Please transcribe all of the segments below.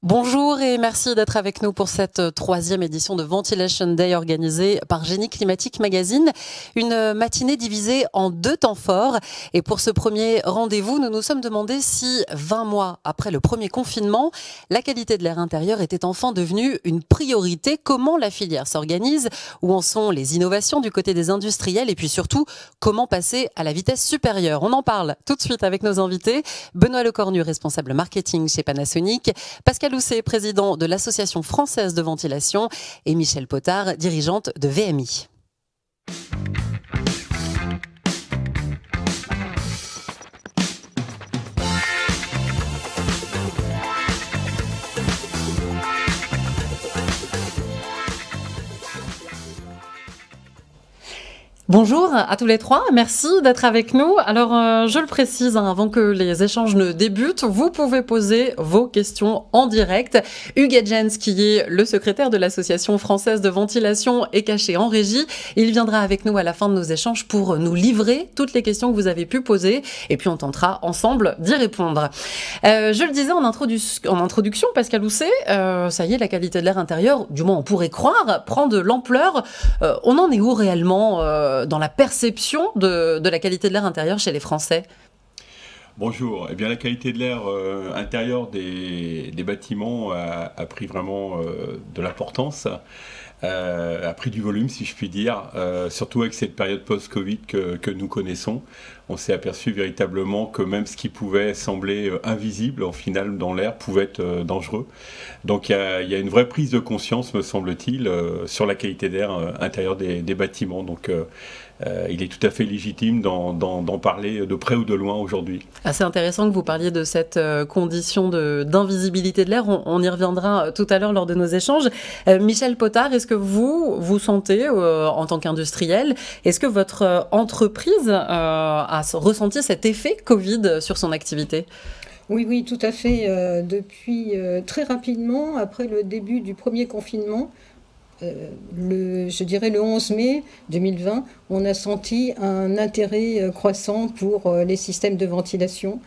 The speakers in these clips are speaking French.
Bonjour et merci d'être avec nous pour cette troisième édition de Ventilation Day organisée par Génie Climatique Magazine. Une matinée divisée en deux temps forts. Et pour ce premier rendez-vous, nous nous sommes demandé si 20 mois après le premier confinement, la qualité de l'air intérieur était enfin devenue une priorité. Comment la filière s'organise? Où en sont les innovations du côté des industriels? Et puis surtout, comment passer à la vitesse supérieure? On en parle tout de suite avec nos invités. Benoît Lecornu, responsable marketing chez Panasonic. Pascal Housset, président de l'Association française de ventilation, et Michèle Potard, dirigeante de VMI. Bonjour à tous les trois, merci d'être avec nous. Alors je le précise, avant que les échanges ne débutent, vous pouvez poser vos questions en direct. Hugues Jens, qui est le secrétaire de l'Association française de ventilation, est caché en régie. Il viendra avec nous à la fin de nos échanges pour nous livrer toutes les questions que vous avez pu poser et puis on tentera ensemble d'y répondre. Je le disais en introduction, Pascal Housset, ça y est, la qualité de l'air intérieur, du moins on pourrait croire, prend de l'ampleur. On en est où réellement dans la perception de la qualité de l'air intérieur chez les Français? Bonjour. Eh bien, la qualité de l'air intérieur des bâtiments a pris vraiment de l'importance, a pris du volume, si je puis dire, surtout avec cette période post-Covid que nous connaissons. On s'est aperçu véritablement que même ce qui pouvait sembler invisible, en final, dans l'air, pouvait être dangereux. Donc, il y a une vraie prise de conscience, me semble-t-il, sur la qualité d'air intérieur des bâtiments. Donc, il est tout à fait légitime d'en parler de près ou de loin aujourd'hui. C'est intéressant que vous parliez de cette condition d'invisibilité de l'air. On y reviendra tout à l'heure lors de nos échanges. Michèle Potard, est-ce que vous sentez, en tant qu'industriel, est-ce que votre entreprise a ressenti cet effet Covid sur son activité? Oui, tout à fait. Depuis très rapidement, après le début du premier confinement, je dirais le 11 mai 2020, on a senti un intérêt croissant pour les systèmes de ventilation,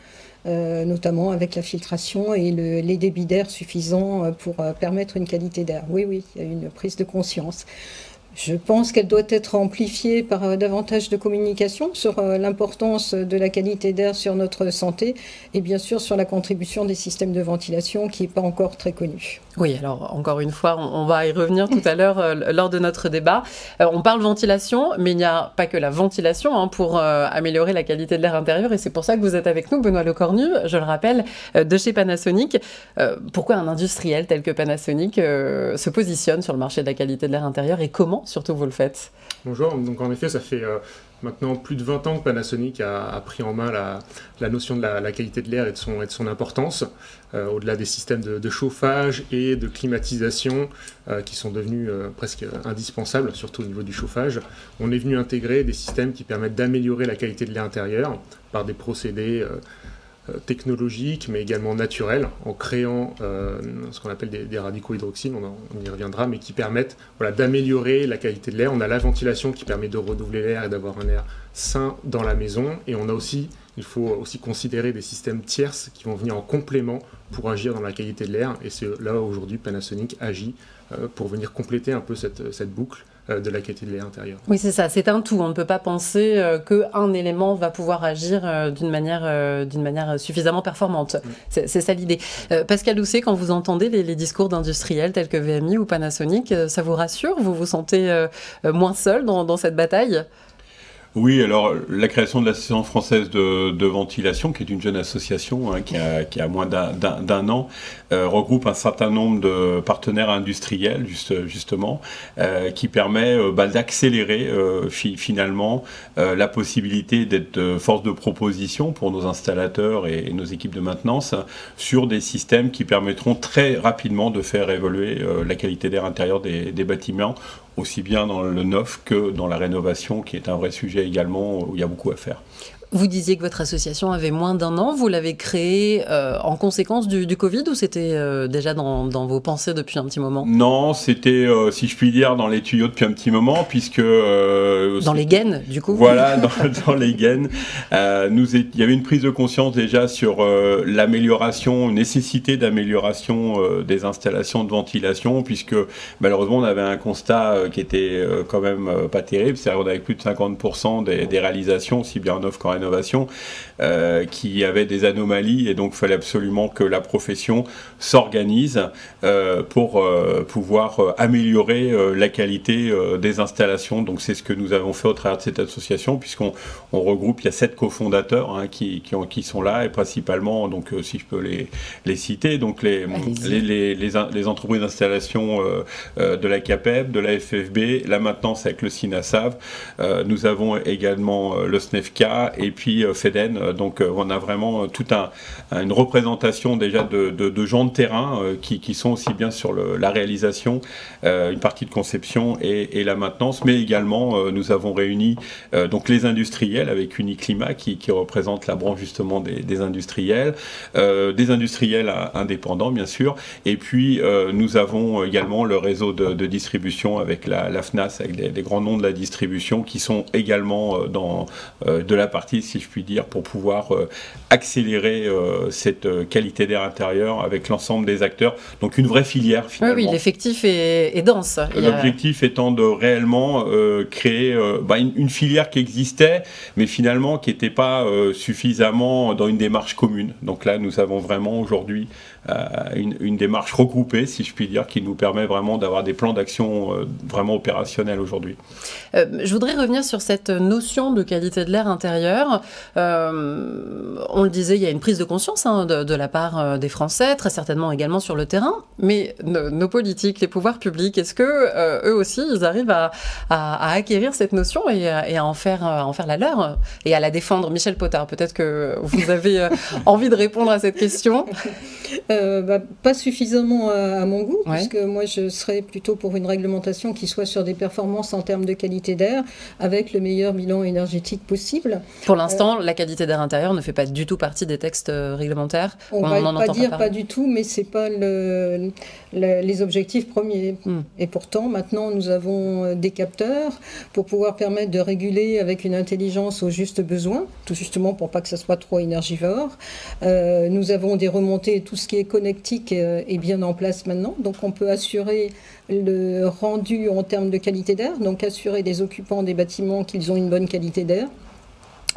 notamment avec la filtration et les débits d'air suffisants pour permettre une qualité d'air. Oui, il y a eu une prise de conscience. Je pense qu'elle doit être amplifiée par davantage de communication sur l'importance de la qualité d'air sur notre santé et bien sûr sur la contribution des systèmes de ventilation qui n'est pas encore très connue. Oui, alors encore une fois, on va y revenir tout à l'heure lors de notre débat. On parle ventilation, mais il n'y a pas que la ventilation pour améliorer la qualité de l'air intérieur et c'est pour ça que vous êtes avec nous, Benoît Lecornu, je le rappelle, de chez Panasonic. Pourquoi un industriel tel que Panasonic se positionne sur le marché de la qualité de l'air intérieur et comment surtout vous le faites? Bonjour, donc en effet ça fait maintenant plus de 20 ans que Panasonic a pris en main la notion de la qualité de l'air et de son importance, au-delà des systèmes de chauffage et de climatisation qui sont devenus presque indispensables, surtout au niveau du chauffage. On est venu intégrer des systèmes qui permettent d'améliorer la qualité de l'air intérieur par des procédés technologiques mais également naturels en créant ce qu'on appelle des radicaux hydroxyles, on y reviendra, mais qui permettent d'améliorer la qualité de l'air. On a la ventilation qui permet de renouveler l'air et d'avoir un air sain dans la maison et il faut aussi considérer des systèmes tierces qui vont venir en complément pour agir dans la qualité de l'air et c'est là où aujourd'hui Panasonic agit pour venir compléter un peu cette boucle de la qualité de l'air intérieur. Oui, c'est ça, c'est un tout. On ne peut pas penser qu'un élément va pouvoir agir d'une manière suffisamment performante. C'est ça l'idée. Pascal Housset, quand vous entendez les discours d'industriels tels que VMI ou Panasonic, ça vous rassure? Vous vous sentez moins seul dans cette bataille? Oui, alors la création de l'Association française de ventilation, qui est une jeune association qui a moins d'un an, regroupe un certain nombre de partenaires industriels, justement, qui permet d'accélérer finalement la possibilité d'être force de proposition pour nos installateurs et nos équipes de maintenance sur des systèmes qui permettront très rapidement de faire évoluer la qualité d'air intérieur des bâtiments, aussi bien dans le neuf que dans la rénovation, qui est un vrai sujet également où il y a beaucoup à faire. Vous disiez que votre association avait moins d'1 an. Vous l'avez créée en conséquence du Covid ou c'était déjà dans vos pensées depuis un petit moment? Non, c'était, si je puis dire, dans les tuyaux depuis un petit moment, puisque... dans les gaines, du coup. Voilà, dans les gaines. Il y avait une prise de conscience déjà sur l'amélioration, nécessité d'amélioration des installations de ventilation, puisque malheureusement on avait un constat qui était quand même pas terrible, c'est-à-dire qu'on avait plus de 50% des réalisations, aussi bien en offre qu'en rénovation, qui avaient des anomalies, et donc il fallait absolument que la profession s'organise pour pouvoir améliorer la qualité des installations. Donc c'est ce que nous avons fait au travers de cette association, puisqu'on regroupe, il y a 7 cofondateurs qui sont là, et principalement, donc si je peux les citer, donc les entreprises d'installation de la CAPEB, de la FFB, la maintenance avec le SINASAV, nous avons également le SNEFCA et puis FEDEN. Donc on a vraiment toute une représentation déjà de gens de terrain qui sont aussi bien sur la réalisation, une partie de conception et la maintenance, mais également nous avons réuni donc les industriels avec Uniclimat qui représente la branche justement des industriels, des industriels indépendants bien sûr, et puis nous avons également le réseau de distribution avec la FNAS, avec des grands noms de la distribution qui sont également dans de la partie, si je puis dire, pour pouvoir accélérer cette qualité d'air intérieur avec l'ensemble des acteurs. Donc une vraie filière finalement. Oui, l'effectif est dense. L'objectif étant de réellement créer une filière qui existait, mais finalement qui n'était pas suffisamment dans une démarche commune. Donc là, nous avons vraiment aujourd'hui une démarche regroupée, si je puis dire, qui nous permet vraiment d'avoir des plans d'action vraiment opérationnels aujourd'hui. Je voudrais revenir sur cette notion de qualité de l'air intérieur. On le disait, il y a une prise de conscience de la part des Français, très certainement également sur le terrain, mais nos politiques, les pouvoirs publics, est-ce que eux aussi, ils arrivent à acquérir cette notion et à en faire la leur et à la défendre? Michel Potard, peut-être que vous avez envie de répondre à cette question. Pas suffisamment à mon goût, Ouais. puisque moi je serais plutôt pour une réglementation qui soit sur des performances en termes de qualité d'air, avec le meilleur bilan énergétique possible. Pour l'instant, la qualité d'air intérieur ne fait pas du tout partie des textes réglementaires. On n'en va pas entend dire parler. pas du tout, mais c'est pas les objectifs premiers. Et pourtant, maintenant, nous avons des capteurs pour pouvoir permettre de réguler avec une intelligence au juste besoin, tout justement pour pas que ça soit trop énergivore. Nous avons des remontées, tout ce qui est connectique est bien en place maintenant, donc on peut assurer le rendu en termes de qualité d'air, donc assurer les occupants des bâtiments qu'ils ont une bonne qualité d'air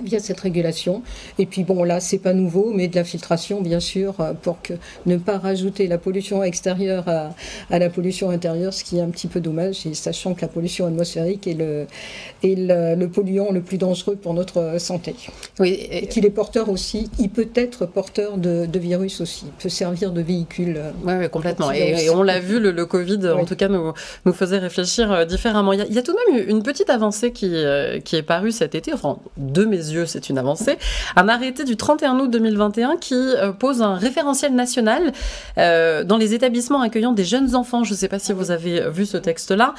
via cette régulation. Et puis bon, là, c'est pas nouveau, mais de la filtration, bien sûr, pour ne pas rajouter la pollution extérieure à la pollution intérieure, ce qui est un petit peu dommage, et sachant que la pollution atmosphérique est le polluant le plus dangereux pour notre santé. Oui, Et qu'il est porteur aussi, il peut être porteur de virus aussi, il peut servir de véhicule. Oui, complètement. Et on l'a vu, le Covid, en tout cas, nous faisait réfléchir différemment. Il y a tout de même une petite avancée qui est parue cet été, enfin, de mes yeux, c'est une avancée. Un arrêté du 31 août 2021 qui pose un référentiel national dans les établissements accueillant des jeunes enfants. Je ne sais pas si vous avez vu ce texte-là,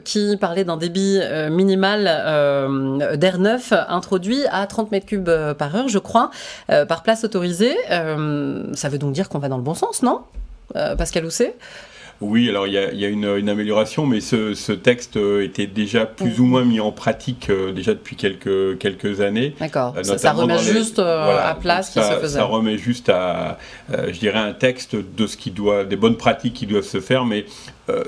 qui parlait d'un débit minimal d'air neuf introduit à 30 mètres cubes par heure, je crois, par place autorisée. Ça veut donc dire qu'on va dans le bon sens, non, Pascal Housset? Oui, alors il y a une amélioration, mais ce texte était déjà plus ou moins mis en pratique déjà depuis quelques années. D'accord, ça remet juste à place ce qui se faisait. Ça remet juste à, je dirais, un texte de des bonnes pratiques qui doivent se faire, mais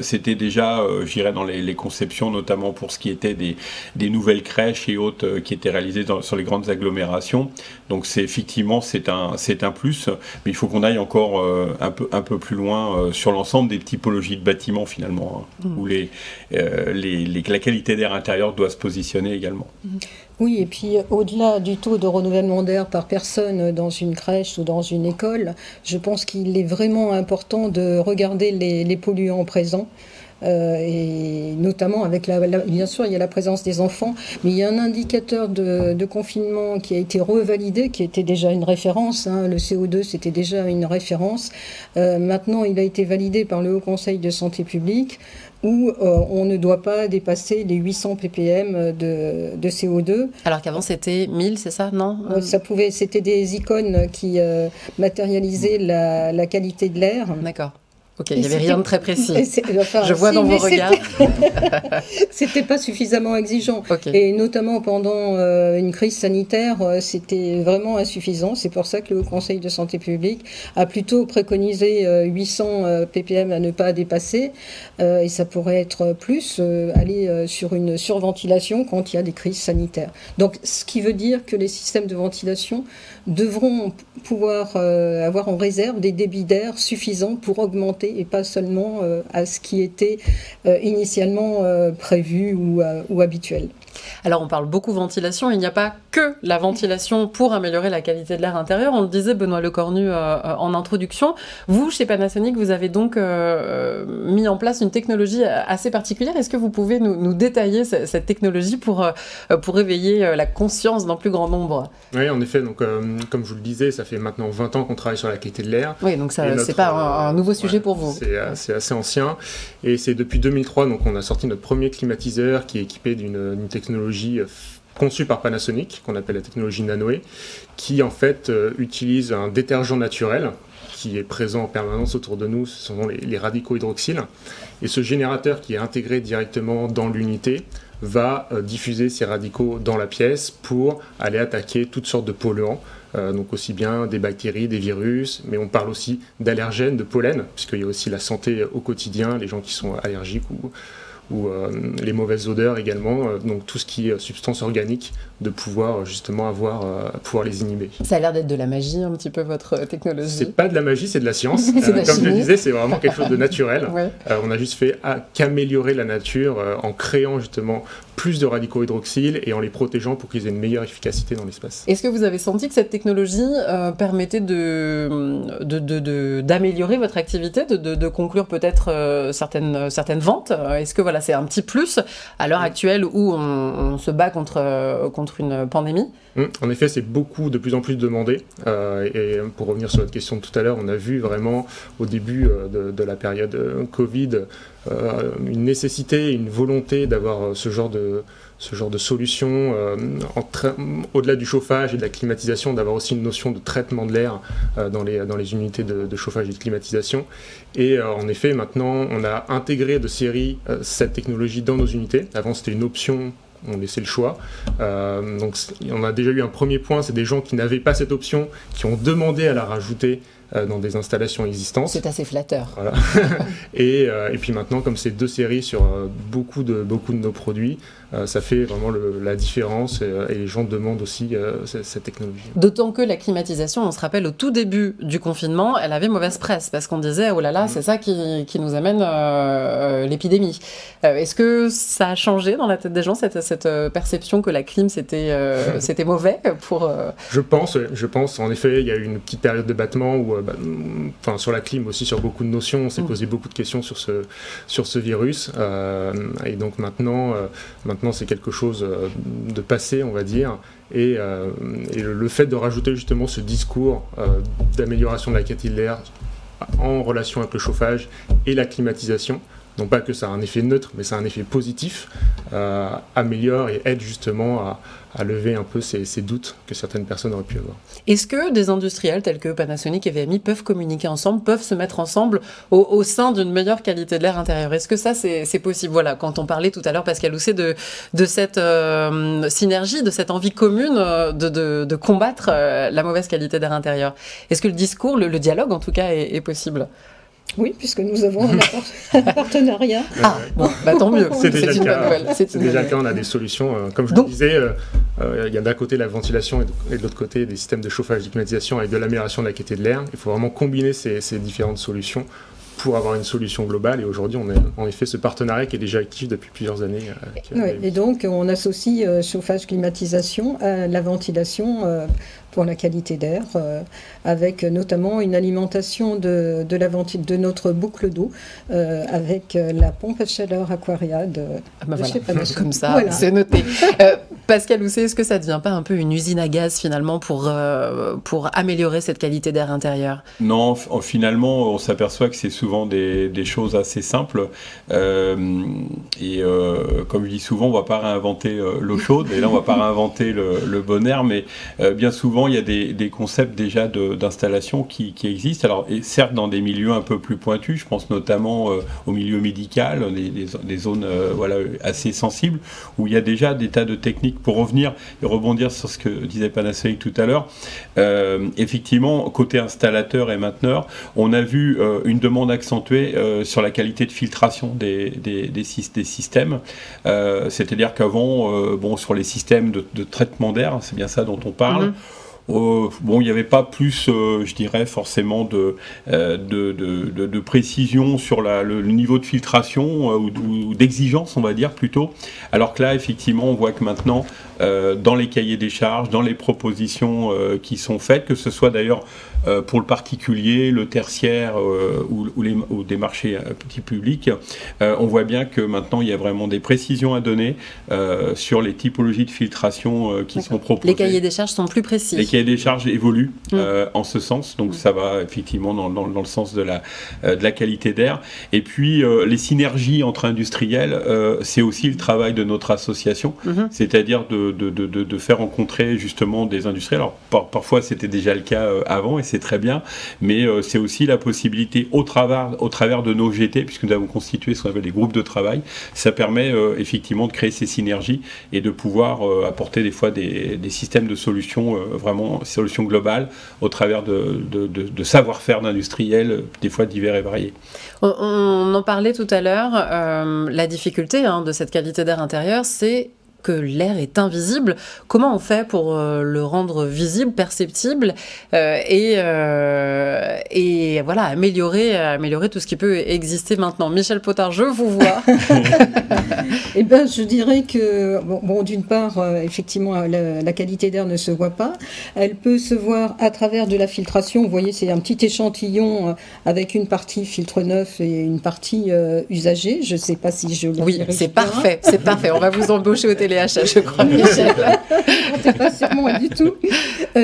c'était déjà, je dirais, dans les conceptions, notamment pour ce qui était des nouvelles crèches et autres qui étaient réalisées sur les grandes agglomérations. Donc effectivement, c'est un plus, mais il faut qu'on aille encore un peu plus loin sur l'ensemble des typologies de bâtiments finalement, où la qualité d'air intérieur doit se positionner également. Oui, et puis au-delà du taux de renouvellement d'air par personne dans une crèche ou dans une école, je pense qu'il est vraiment important de regarder les polluants présents. et notamment avec bien sûr il y a la présence des enfants, mais il y a un indicateur de confinement qui a été revalidé, qui était déjà une référence, hein, le CO2 c'était déjà une référence, maintenant il a été validé par le Haut Conseil de santé publique, où on ne doit pas dépasser les 800 ppm de CO2. Alors qu'avant c'était 1000, c'est ça, non? C'était des icônes qui matérialisaient la qualité de l'air. D'accord. Ok, il n'y avait rien de très précis. Je vois si, dans vos regards. C'était pas suffisamment exigeant. Okay. Et notamment pendant une crise sanitaire, c'était vraiment insuffisant. C'est pour ça que le Haut Conseil de santé publique a plutôt préconisé 800 ppm à ne pas dépasser. Et ça pourrait être plus, aller sur une surventilation quand il y a des crises sanitaires. Donc, ce qui veut dire que les systèmes de ventilation devront pouvoir avoir en réserve des débits d'air suffisants pour augmenter et pas seulement à ce qui était initialement prévu ou habituel. Alors on parle beaucoup ventilation, il n'y a pas que la ventilation pour améliorer la qualité de l'air intérieur, on le disait Benoît Lecornu en introduction. Vous, chez Panasonic, vous avez donc mis en place une technologie assez particulière. Est-ce que vous pouvez nous détailler cette technologie pour éveiller la conscience d'un plus grand nombre? Oui, en effet, donc, comme je vous le disais, ça fait maintenant 20 ans qu'on travaille sur la qualité de l'air. Oui, donc c'est pas un nouveau sujet pour vous. C'est assez ancien, et c'est depuis 2003 donc on a sorti notre premier climatiseur qui est équipé d'une technologie conçue par Panasonic, qu'on appelle la technologie Nanoe, qui en fait utilise un détergent naturel qui est présent en permanence autour de nous, ce sont les radicaux hydroxyles, et ce générateur qui est intégré directement dans l'unité va diffuser ces radicaux dans la pièce pour aller attaquer toutes sortes de polluants, donc aussi bien des bactéries, des virus, mais on parle aussi d'allergènes, de pollen, puisqu'il y a aussi la santé au quotidien, les gens qui sont allergiques ou les mauvaises odeurs également, donc tout ce qui est substance organique, de pouvoir justement pouvoir les inhiber. Ça a l'air d'être de la magie un petit peu votre technologie. C'est pas de la magie, c'est de la science. Comme je le disais, c'est vraiment quelque chose de naturel. Ouais. On a juste fait qu'améliorer la nature en créant justement plus de radicaux hydroxyles et en les protégeant pour qu'ils aient une meilleure efficacité dans l'espace. Est-ce que vous avez senti que cette technologie permettait d'améliorer votre activité, de conclure peut-être certaines ventes? Est-ce que voilà, c'est un petit plus à l'heure actuelle où on se bat contre une pandémie? En effet, c'est de plus en plus demandé. Et pour revenir sur votre question de tout à l'heure, on a vu vraiment au début de la période Covid une nécessité, une volonté d'avoir ce genre de solution, au-delà du chauffage et de la climatisation, d'avoir aussi une notion de traitement de l'air dans les unités de chauffage et de climatisation. Et en effet, maintenant, on a intégré de série cette technologie dans nos unités. Avant, c'était une option, on laissait le choix. Donc, on a déjà eu un premier point, c'est des gens qui n'avaient pas cette option, qui ont demandé à la rajouter dans des installations existantes. C'est assez flatteur. Voilà. et puis maintenant, comme c'est 2 séries sur beaucoup de nos produits, ça fait vraiment la différence et les gens demandent aussi cette technologie. D'autant que la climatisation, on se rappelle au tout début du confinement, elle avait mauvaise presse parce qu'on disait oh là là, c'est ça qui nous amène l'épidémie. Est-ce que ça a changé dans la tête des gens cette perception que la clim c'était mauvais pour Je pense. En effet, il y a eu une petite période de battement où, sur la clim aussi, sur beaucoup de notions, on s'est posé beaucoup de questions sur ce virus. Et donc maintenant, c'est quelque chose de passé, on va dire. Et le fait de rajouter justement ce discours d'amélioration de la qualité de l'air en relation avec le chauffage et la climatisation, non pas que ça a un effet neutre, mais ça a un effet positif, améliore et aide justement à lever un peu ces doutes que certaines personnes auraient pu avoir. Est-ce que des industriels tels que Panasonic et VMI peuvent communiquer ensemble, peuvent se mettre ensemble au sein d'une meilleure qualité de l'air intérieur? Est-ce que ça, c'est possible? Voilà, quand on parlait tout à l'heure, Pascal Housset, de cette synergie, de cette envie commune de combattre la mauvaise qualité d'air intérieur. Est-ce que le discours, le dialogue en tout cas, est possible? Oui, puisque nous avons un partenariat. Ah, bon, tant mieux. C'est déjà le cas, on a des solutions. Comme je le disais, il y a d'un côté la ventilation et de l'autre côté des systèmes de chauffage et de climatisation avec de l'amélioration de la qualité de l'air. Il faut vraiment combiner ces différentes solutions pour avoir une solution globale. Et aujourd'hui, on a en effet ce partenariat qui est déjà actif depuis plusieurs années. Et donc, on associe chauffage, climatisation à la ventilation pour la qualité d'air, avec notamment une alimentation de notre boucle d'eau avec la pompe à chaleur Aquariade. Comme ça, voilà. C'est noté. Pascal Housset, est-ce que ça ne devient pas un peu une usine à gaz finalement pour améliorer cette qualité d'air intérieur? Non, finalement, on s'aperçoit que c'est souvent des choses assez simples. Comme je dis souvent, on ne va pas réinventer l'eau chaude, et là on ne va pas réinventer le bon air, mais bien souvent il y a des concepts déjà d'installation qui existent. Alors, et certes dans des milieux un peu plus pointus, je pense notamment au milieu médical, des zones assez sensibles, où il y a déjà des tas de techniques. Pour revenir et rebondir sur ce que disait Panasonic tout à l'heure, effectivement, côté installateur et mainteneur, on a vu une demande accentuée sur la qualité de filtration des systèmes. C'est-à-dire qu'avant, sur les systèmes de traitement d'air, c'est bien ça dont on parle, il n'y avait pas plus, je dirais, forcément de précision sur le niveau de filtration ou d'exigence, on va dire, plutôt. Alors que là, effectivement, on voit que maintenant, dans les cahiers des charges, dans les propositions qui sont faites, que ce soit d'ailleurs pour le particulier, le tertiaire ou des marchés petits publics, on voit bien que maintenant, il y a vraiment des précisions à donner sur les typologies de filtration qui sont proposées. Les cahiers des charges sont plus précis. Les cahiers des charges évoluent en ce sens, donc ça va effectivement dans le sens de la qualité d'air. Et puis les synergies entre industriels, c'est aussi le travail de notre association, c'est-à-dire de faire rencontrer justement des industriels. Alors parfois c'était déjà le cas avant et c'est très bien, mais c'est aussi la possibilité au travers de nos GT, puisque nous avons constitué ce qu'on appelle des groupes de travail, ça permet effectivement de créer ces synergies et de pouvoir apporter des fois des systèmes de solutions vraiment solutions globales au travers de savoir-faire d'industriels, des fois divers et variés. On en parlait tout à l'heure, la difficulté de cette qualité d'air intérieur, c'est que l'air est invisible. Comment on fait pour le rendre visible, perceptible et voilà, améliorer tout ce qui peut exister maintenant? Michel Potard, je vous vois. Eh ben, je dirais que, d'une part, effectivement, la qualité d'air ne se voit pas. Elle peut se voir à travers de la filtration. Vous voyez, c'est un petit échantillon avec une partie filtre neuf et une partie usagée. Je ne sais pas si je le Oui, c'est parfait, c'est parfait. On va vous embaucher au téléachat, je crois, Michel. C'est pas sur moi du tout.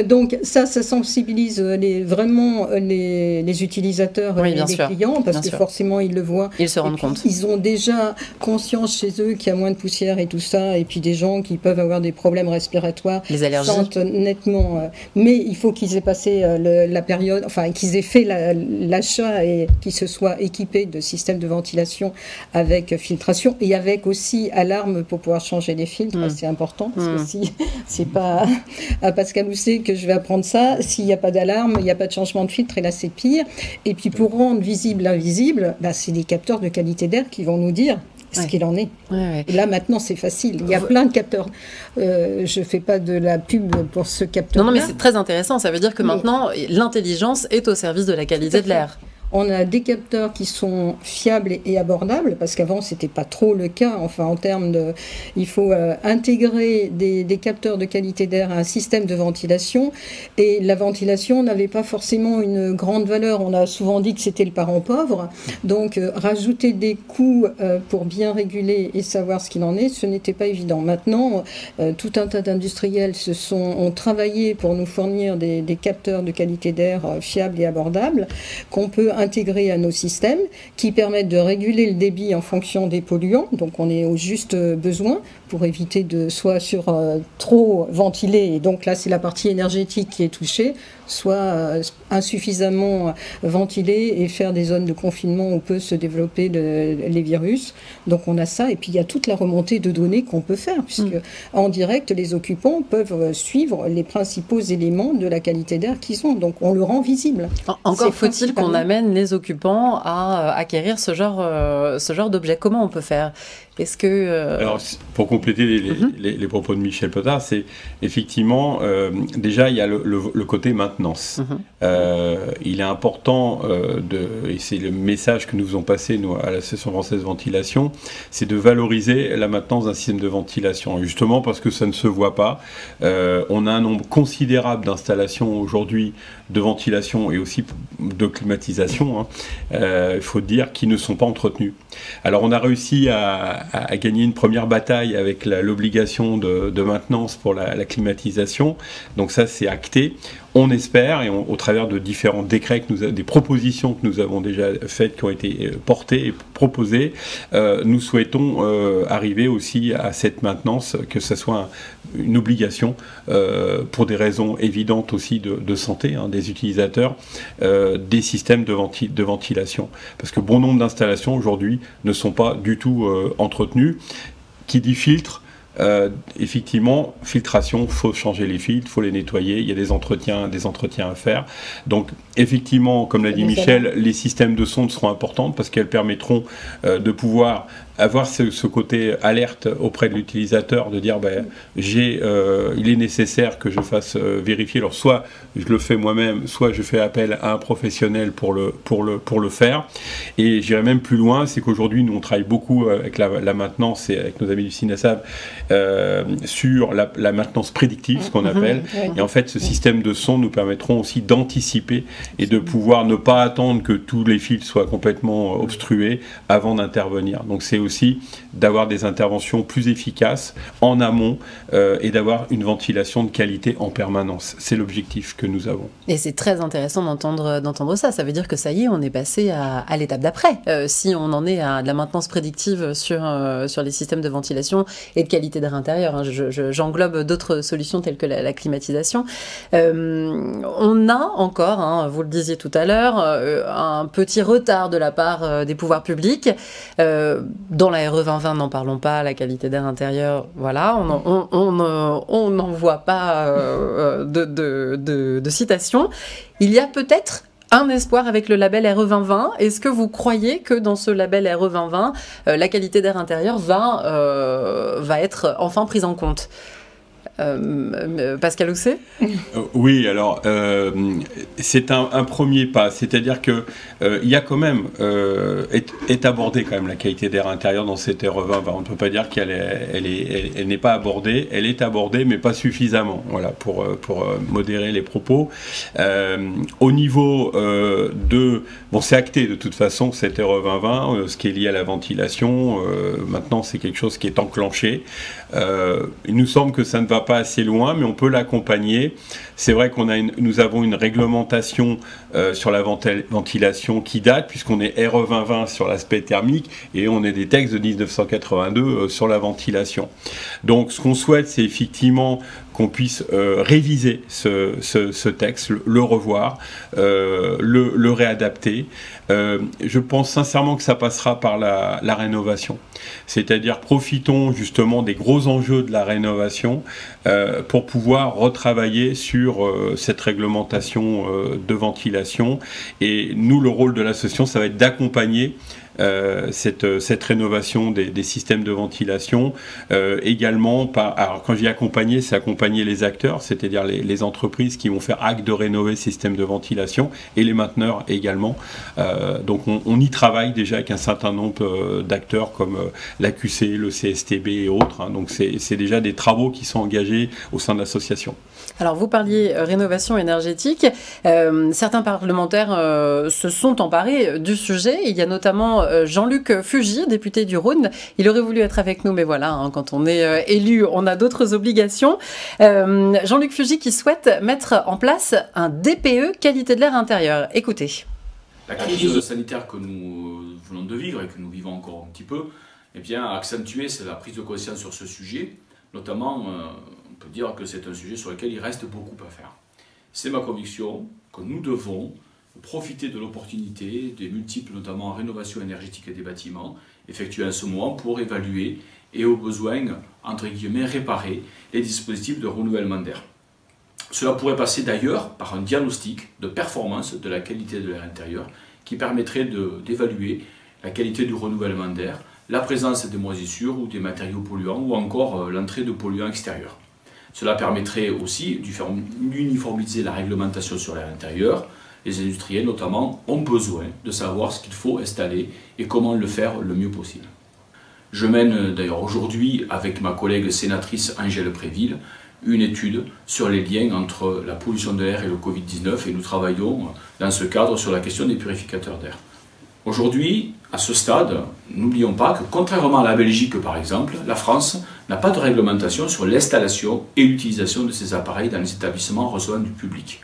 Donc, ça sensibilise vraiment les utilisateurs et les clients, parce que forcément, ils le voient. Ils se rendent compte. Ils ont déjà conscience chez eux qu'il y a moins de poussière et tout ça, et puis des gens qui peuvent avoir des problèmes respiratoires, les allergies, sentent nettement. Mais il faut qu'ils aient passé la période, enfin qu'ils aient fait l'achat et qu'ils se soient équipés de systèmes de ventilation avec filtration et avec aussi alarme pour pouvoir changer les filtres. C'est important, parce que si c'est pas à Pascal Housset que je vais apprendre ça, s'il n'y a pas d'alarme, il n'y a pas de changement de filtre, et là c'est pire. Et puis pour rendre visible l'invisible, c'est des capteurs de qualité d'air qui vont nous dire ce qu'il en est. Et là, maintenant, c'est facile. Il y a plein de capteurs. Je ne fais pas de la pub pour ce capteur. Non, mais c'est très intéressant. Ça veut dire que maintenant, l'intelligence est au service de la qualité de l'air. On a des capteurs qui sont fiables et abordables, parce qu'avant, ce n'était pas trop le cas. Enfin, en termes de... Il faut intégrer des capteurs de qualité d'air à un système de ventilation. Et la ventilation n'avait pas forcément une grande valeur. On a souvent dit que c'était le parent pauvre. Donc, rajouter des coûts pour bien réguler et savoir ce qu'il en est, ce n'était pas évident. Maintenant, tout un tas d'industriels ont travaillé pour nous fournir des capteurs de qualité d'air fiables et abordables qu'on peut intégrer à nos systèmes, qui permettent de réguler le débit en fonction des polluants. Donc on est au juste besoin pour éviter de soit trop ventiler, et donc là c'est la partie énergétique qui est touchée, soit insuffisamment ventilé et faire des zones de confinement où peut se développer les virus. Donc on a ça, et puis il y a toute la remontée de données qu'on peut faire, puisque en direct les occupants peuvent suivre les principaux éléments de la qualité d'air qu'ils ont, donc on le rend visible. Encore faut-il qu'on amène amène les occupants à acquérir ce genre d'objet. Comment on peut faire? Est-ce que... Alors, pour compléter les propos de Michel Potard, c'est effectivement, déjà, il y a le côté maintenance. Il est important, et c'est le message que nous faisons passer, nous, à l'Association française de ventilation, c'est de valoriser la maintenance d'un système de ventilation. Justement, parce que ça ne se voit pas. On a un nombre considérable d'installations aujourd'hui de ventilation et aussi de climatisation, il faut dire, qui ne sont pas entretenues. Alors, on a réussi à gagner une première bataille avec l'obligation de maintenance pour la climatisation. Donc ça, c'est acté. On espère, et au travers de différents décrets, des propositions que nous avons déjà faites, qui ont été portées et proposées, nous souhaitons arriver aussi à cette maintenance, que ce soit une obligation, pour des raisons évidentes aussi de santé des utilisateurs, des systèmes de ventilation. Parce que bon nombre d'installations aujourd'hui ne sont pas du tout entretenues. Qui dit filtre, effectivement, filtration, il faut changer les filtres, il faut les nettoyer, il y a des entretiens à faire. Donc, effectivement, comme l'a dit Michel, les systèmes de sonde seront importants parce qu'elles permettront de pouvoir avoir ce côté alerte auprès de l'utilisateur, de dire il est nécessaire que je fasse vérifier. Alors soit je le fais moi-même, soit je fais appel à un professionnel pour le faire. Et j'irai même plus loin, c'est qu'aujourd'hui nous on travaille beaucoup avec la maintenance et avec nos amis du CINASAB sur la maintenance prédictive, ce qu'on appelle. Et en fait ce système de son nous permettront aussi d'anticiper et de pouvoir ne pas attendre que tous les fils soient complètement obstrués avant d'intervenir. Donc c'est aussi d'avoir des interventions plus efficaces en amont et d'avoir une ventilation de qualité en permanence. C'est l'objectif que nous avons. Et c'est très intéressant d'entendre ça. Ça veut dire que ça y est, on est passé à l'étape d'après. Si on en est à de la maintenance prédictive sur les systèmes de ventilation et de qualité d'air intérieur, j'englobe d'autres solutions telles que la climatisation. On a encore, vous le disiez tout à l'heure, un petit retard de la part des pouvoirs publics. Dans la RE 2020, n'en parlons pas, la qualité d'air intérieur, voilà, on n'en voit pas de citation. Il y a peut-être un espoir avec le label RE 2020. Est-ce que vous croyez que dans ce label RE 2020, la qualité d'air intérieur va être enfin prise en compte? Pascal Housset? Oui, alors c'est un premier pas, c'est-à-dire que il y a quand même est abordée quand même la qualité d'air intérieur dans cette RE 2020. On ne peut pas dire qu'elle n'est pas abordée, elle est abordée mais pas suffisamment. Voilà, pour modérer les propos. Au niveau c'est acté de toute façon cette RE 2020, ce qui est lié à la ventilation. Maintenant, c'est quelque chose qui est enclenché. Il nous semble que ça ne va pas assez loin, mais on peut l'accompagner. C'est vrai nous avons une réglementation sur la ventilation qui date, puisqu'on est RE 2020 sur l'aspect thermique et on est des textes de 1982 sur la ventilation. Donc ce qu'on souhaite, c'est effectivement qu'on puisse réviser ce texte, le revoir, le réadapter. Je pense sincèrement que ça passera par la rénovation. C'est-à-dire profitons justement des gros enjeux de la rénovation pour pouvoir retravailler sur cette réglementation de ventilation. Et nous, le rôle de l'association, ça va être d'accompagner cette rénovation des systèmes de ventilation, également alors quand j'y accompagner, c'est accompagner les acteurs, c'est-à-dire les entreprises qui vont faire acte de rénover le système de ventilation et les mainteneurs également. Donc on y travaille déjà avec un certain nombre d'acteurs comme l'AQC, le CSTB et autres. Donc c'est déjà des travaux qui sont engagés au sein de l'association. Alors vous parliez rénovation énergétique, certains parlementaires se sont emparés du sujet. Il y a notamment Jean-Luc Fugit, député du Rhône. Il aurait voulu être avec nous, mais voilà, quand on est élu, on a d'autres obligations. Jean-Luc Fugit qui souhaite mettre en place un DPE qualité de l'air intérieur. Écoutez. La crise sanitaire que nous venons de vivre et que nous vivons encore un petit peu, a accentué la prise de conscience sur ce sujet, notamment on peut dire que c'est un sujet sur lequel il reste beaucoup à faire. C'est ma conviction que nous devons profiter de l'opportunité des multiples, notamment rénovations énergétiques des bâtiments, effectuées en ce moment pour évaluer et au besoin, entre guillemets, réparer les dispositifs de renouvellement d'air. Cela pourrait passer d'ailleurs par un diagnostic de performance de la qualité de l'air intérieur qui permettrait d'évaluer la qualité du renouvellement d'air, la présence des moisissures ou des matériaux polluants ou encore l'entrée de polluants extérieurs. Cela permettrait aussi d'uniformiser la réglementation sur l'air intérieur. Les industriels notamment ont besoin de savoir ce qu'il faut installer et comment le faire le mieux possible. Je mène d'ailleurs aujourd'hui avec ma collègue sénatrice Angèle Préville une étude sur les liens entre la pollution de l'air et le Covid-19 et nous travaillons dans ce cadre sur la question des purificateurs d'air. Aujourd'hui, à ce stade, n'oublions pas que contrairement à la Belgique par exemple, la France n'a pas de réglementation sur l'installation et l'utilisation de ces appareils dans les établissements recevant du public.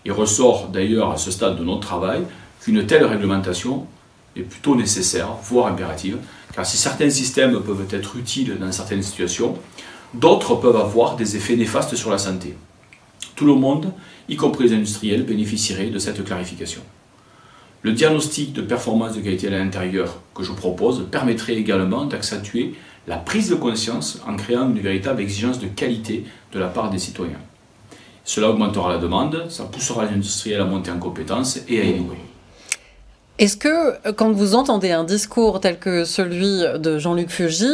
Il ressort d'ailleurs à ce stade de notre travail qu'une telle réglementation est plutôt nécessaire, voire impérative, car si certains systèmes peuvent être utiles dans certaines situations, d'autres peuvent avoir des effets néfastes sur la santé. Tout le monde, y compris les industriels, bénéficierait de cette clarification. Le diagnostic de performance de qualité à l'intérieur que je propose permettrait également d'accentuer la prise de conscience en créant une véritable exigence de qualité de la part des citoyens. Cela augmentera la demande, ça poussera les industriels à monter en compétences et à innover. Est-ce que, quand vous entendez un discours tel que celui de Jean-Luc Fugit,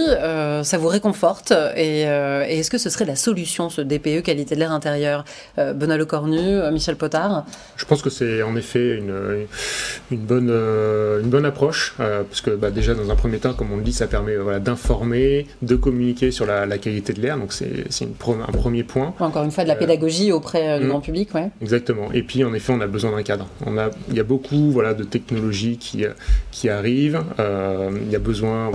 ça vous réconforte et est-ce que ce serait la solution, ce DPE qualité de l'air intérieur? Benoît Lecornu, Michel Potard? Je pense que c'est en effet une bonne approche, parce que déjà dans un premier temps, comme on le dit, ça permet d'informer, de communiquer sur la qualité de l'air, donc c'est un premier point. Encore une fois, de la pédagogie auprès du grand public, ouais. Exactement. Et puis en effet, on a besoin d'un cadre. Il y a beaucoup de technologies qui arrivent. Il y a besoin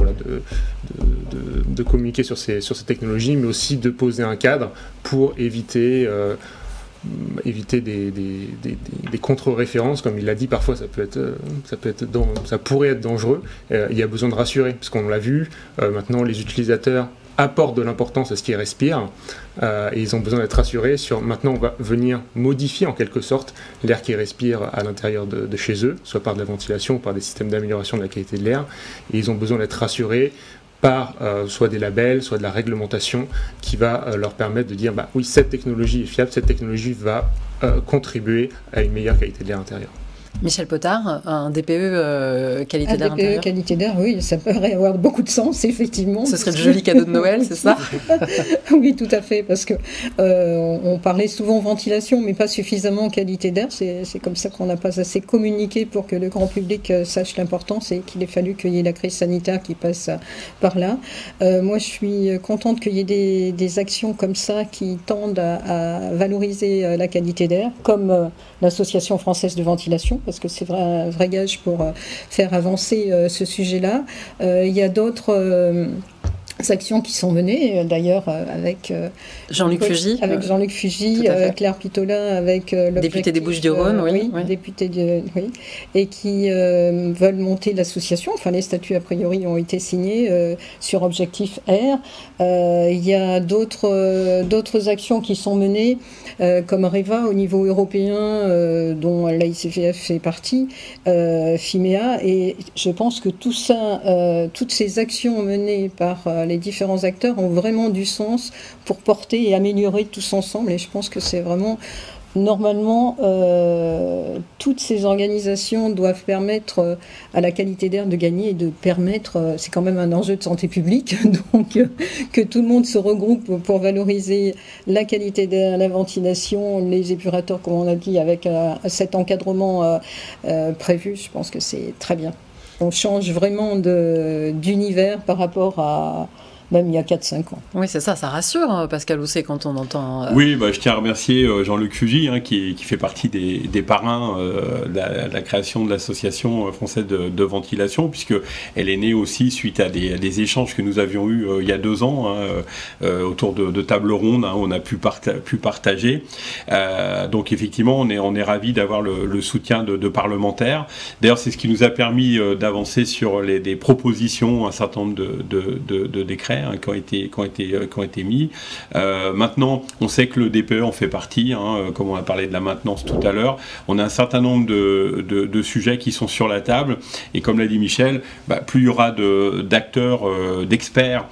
de communiquer sur ces technologies, mais aussi de poser un cadre pour éviter des contre-références, comme il l'a dit, parfois ça pourrait être dangereux. Il y a besoin de rassurer, parce qu'on l'a vu, maintenant les utilisateurs apportent de l'importance à ce qu'ils respirent et ils ont besoin d'être rassurés sur maintenant on va venir modifier en quelque sorte l'air qu'ils respirent à l'intérieur de chez eux, soit par de la ventilation ou par des systèmes d'amélioration de la qualité de l'air, et ils ont besoin d'être rassurés par soit des labels, soit de la réglementation qui va leur permettre de dire oui, cette technologie est fiable, cette technologie va contribuer à une meilleure qualité de l'air intérieur. Michel Potard, un DPE qualité d'air intérieur. Un DPE qualité d'air, oui, ça pourrait avoir beaucoup de sens, effectivement. Ce serait le joli cadeau de Noël, c'est ça? Oui, tout à fait, parce que on parlait souvent ventilation, mais pas suffisamment qualité d'air. C'est comme ça qu'on n'a pas assez communiqué pour que le grand public sache l'importance et qu'il ait fallu qu'il y ait la crise sanitaire qui passe par là. Moi, je suis contente qu'il y ait des actions comme ça qui tendent à valoriser la qualité d'air, comme l'Association française de ventilation, parce que c'est un vrai gage pour faire avancer ce sujet-là. Il y a d'autres actions qui sont menées, d'ailleurs avec Jean-Luc Fugit, Claire Pitola, avec député des Bouches-du-Rhône, oui. Député oui, et qui veulent monter l'association. Enfin, les statuts a priori ont été signés sur Objectif R. Il y a d'autres actions qui sont menées, comme REVA au niveau européen, dont l'AICVF fait partie, FIMEA, et je pense que tout ça, toutes ces actions menées par les différents acteurs ont vraiment du sens pour porter et améliorer tous ensemble, et je pense que c'est vraiment normalement toutes ces organisations doivent permettre à la qualité d'air de gagner et de permettre, c'est quand même un enjeu de santé publique, donc que tout le monde se regroupe pour valoriser la qualité d'air, la ventilation, les épurateurs comme on a dit, avec cet encadrement prévu. Je pense que c'est très bien. On change vraiment d'univers par rapport à même il y a 4-5 ans. Oui, c'est ça, ça rassure, Pascal Housset, quand on entend... Oui, je tiens à remercier Jean-Luc Fugit, qui fait partie des parrains de la création de l'association française de ventilation, puisqu'elle est née aussi suite à des échanges que nous avions eus il y a 2 ans, autour de tables rondes, on a pu partager. Donc effectivement, on est ravis d'avoir le soutien de parlementaires. D'ailleurs, c'est ce qui nous a permis d'avancer sur des propositions, un certain nombre de décrets, hein, qui ont été mis. Maintenant, on sait que le DPE en fait partie, hein, comme on a parlé de la maintenance tout à l'heure. On a un certain nombre de sujets qui sont sur la table, et comme l'a dit Michel, plus il y aura d'acteurs, d'experts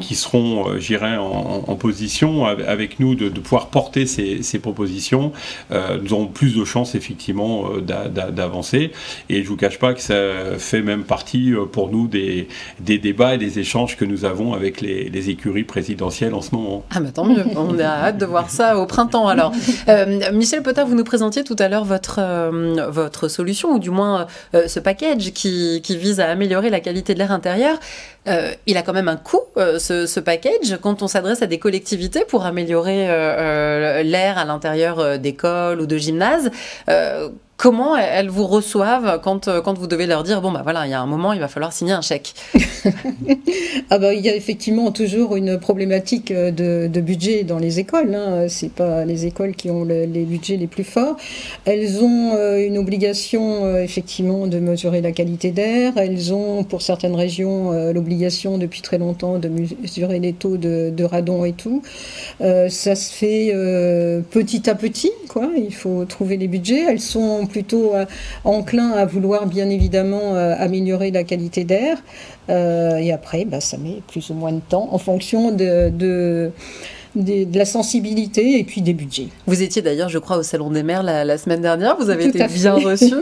qui seront, j'irais, en position avec nous de pouvoir porter ces propositions, nous aurons plus de chances effectivement d'avancer. Et je ne vous cache pas que ça fait même partie pour nous des débats et des échanges que nous avons avec les écuries présidentielles en ce moment. Ah bah tant mieux, on a hâte de voir ça au printemps alors. Michel Potard, vous nous présentiez tout à l'heure votre solution, ou du moins ce package qui vise à améliorer la qualité de l'air intérieur. Il a quand même un coût, ce package, quand on s'adresse à des collectivités pour améliorer l'air à l'intérieur d'écoles ou de gymnases. Comment elles vous reçoivent quand vous devez leur dire, bon, bah voilà, il y a un moment, il va falloir signer un chèque? Ah bah, il y a effectivement toujours une problématique de budget dans les écoles, hein. C'est pas les écoles qui ont les budgets les plus forts. Elles ont une obligation, effectivement, de mesurer la qualité d'air. Elles ont, pour certaines régions, l'obligation depuis très longtemps de mesurer les taux de radon et tout. Ça se fait petit à petit, quoi. Il faut trouver les budgets. Elles sont plutôt enclins à vouloir bien évidemment améliorer la qualité d'air, et après ça met plus ou moins de temps en fonction de la sensibilité et puis des budgets. Vous étiez d'ailleurs, je crois, au Salon des maires la semaine dernière. Vous avez été bien reçu.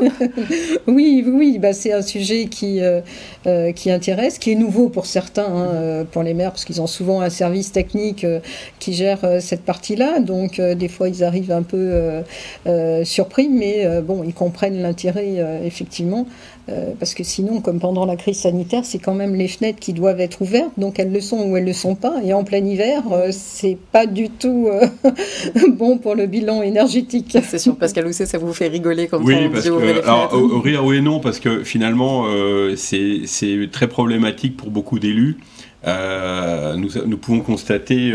Oui, c'est un sujet qui intéresse, qui est nouveau pour certains, hein, pour les maires, parce qu'ils ont souvent un service technique qui gère cette partie-là. Donc, des fois, ils arrivent un peu surpris, mais bon, ils comprennent l'intérêt, effectivement. Parce que sinon, comme pendant la crise sanitaire, c'est quand même les fenêtres qui doivent être ouvertes, donc elles le sont ou elles le sont pas. Et en plein hiver, c'est pas du tout bon pour le bilan énergétique. C'est sûr, Pascal Housset, ça vous fait rigoler quand oui, on parce dit ouvrir les alors, fenêtres. au rire, oui et non, parce que finalement, c'est très problématique pour beaucoup d'élus. Nous pouvons constater,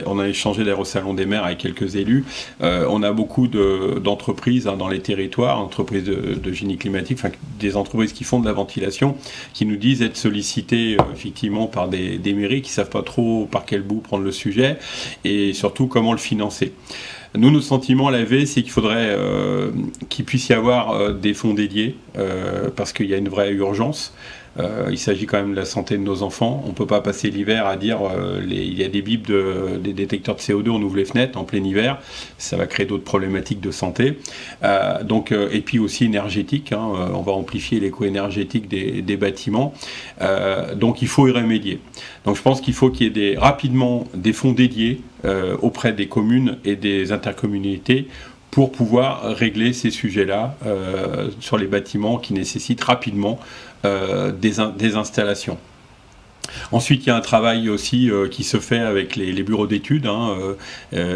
on a échangé d'ailleurs au Salon des maires avec quelques élus, on a beaucoup d'entreprises dans les territoires, entreprises de génie climatique, enfin des entreprises qui font de la ventilation, qui nous disent être sollicitées effectivement par des mairies qui ne savent pas trop par quel bout prendre le sujet et surtout comment le financer. Nous, notre sentiment à l'AV, c'est qu'il faudrait qu'il puisse y avoir des fonds dédiés parce qu'il y a une vraie urgence. Il s'agit quand même de la santé de nos enfants. On ne peut pas passer l'hiver à dire il y a des bips, des détecteurs de CO2, on ouvre les fenêtres en plein hiver. Ça va créer d'autres problématiques de santé. Et puis aussi énergétique. Hein, on va amplifier l'éco énergétique des bâtiments. Donc il faut y remédier. Donc je pense qu'il faut qu'il y ait rapidement des fonds dédiés auprès des communes et des intercommunalités pour pouvoir régler ces sujets-là sur les bâtiments qui nécessitent rapidement des installations. Ensuite, il y a un travail aussi qui se fait avec les bureaux d'études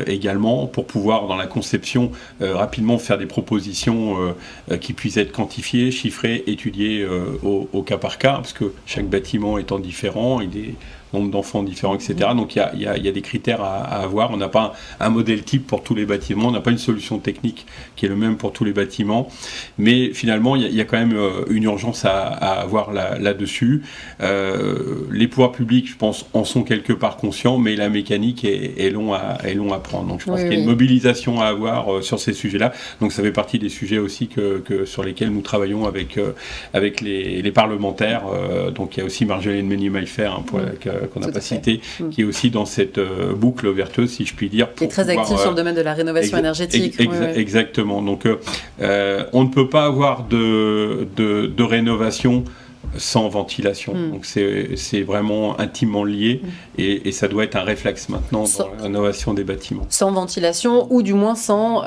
également pour pouvoir, dans la conception, rapidement faire des propositions qui puissent être quantifiées, chiffrées, étudiées au cas par cas, parce que chaque bâtiment étant différent, il est nombre d'enfants différents, etc. Donc il y a des critères à avoir. On n'a pas un modèle type pour tous les bâtiments, on n'a pas une solution technique qui est le même pour tous les bâtiments, mais finalement il y a quand même une urgence à avoir là-dessus. Les pouvoirs publics, je pense, en sont quelque part conscients, mais la mécanique est long à prendre. Donc je pense qu'il y a une mobilisation à avoir sur ces sujets-là. Donc ça fait partie des sujets aussi sur lesquels nous travaillons avec les parlementaires. Donc il y a aussi Marjolaine Meunier-Maillefer qu'on n'a pas cité, qui est aussi dans cette boucle vertueuse, si je puis dire. Qui est très actif sur le domaine de la rénovation énergétique. Exactement. Donc on ne peut pas avoir de rénovation sans ventilation. Donc c'est vraiment intimement lié et ça doit être un réflexe maintenant dans la rénovation des bâtiments. Sans ventilation ou du moins sans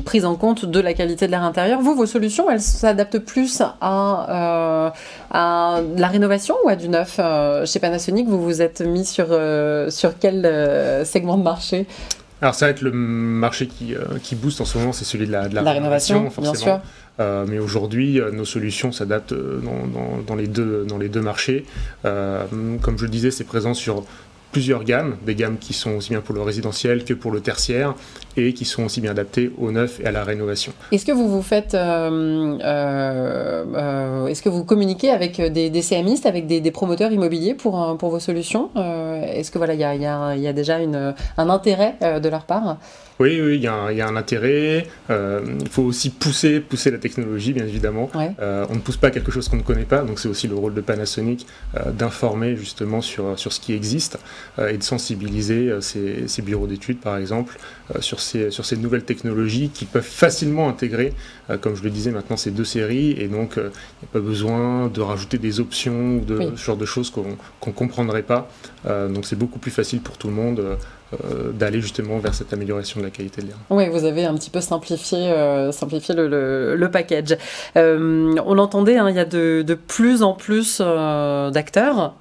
prise en compte de la qualité de l'air intérieur. Vos solutions, elles s'adaptent plus à la rénovation ou à du neuf? Chez Panasonic, vous vous êtes mis sur quel segment de marché? Alors ça va être le marché qui booste en ce moment, c'est celui de la rénovation, forcément. Bien sûr. Mais aujourd'hui, nos solutions s'adaptent dans les deux marchés. Comme je le disais, c'est présent sur plusieurs gammes, des gammes qui sont aussi bien pour le résidentiel que pour le tertiaire et qui sont aussi bien adaptées au neuf et à la rénovation. Est-ce que vous faites, est-ce que vous communiquez avec des CMistes, avec des promoteurs immobiliers pour vos solutions? Est-ce que voilà, il y a déjà un intérêt de leur part? Oui, il y a un intérêt. Il faut aussi pousser la technologie, bien évidemment. Ouais. On ne pousse pas quelque chose qu'on ne connaît pas, donc c'est aussi le rôle de Panasonic d'informer justement sur ce qui existe et de sensibiliser ces bureaux d'études, par exemple, sur ces nouvelles technologies qui peuvent facilement intégrer, comme je le disais maintenant, ces 2 séries, et donc il n'y a pas besoin de rajouter des options ou ce genre de choses qu'on ne comprendrait pas. Donc c'est beaucoup plus facile pour tout le monde d'aller justement vers cette amélioration de la qualité de l'air. Oui, vous avez un petit peu simplifié le package. On l'entendait, hein, il y a de plus en plus d'acteurs,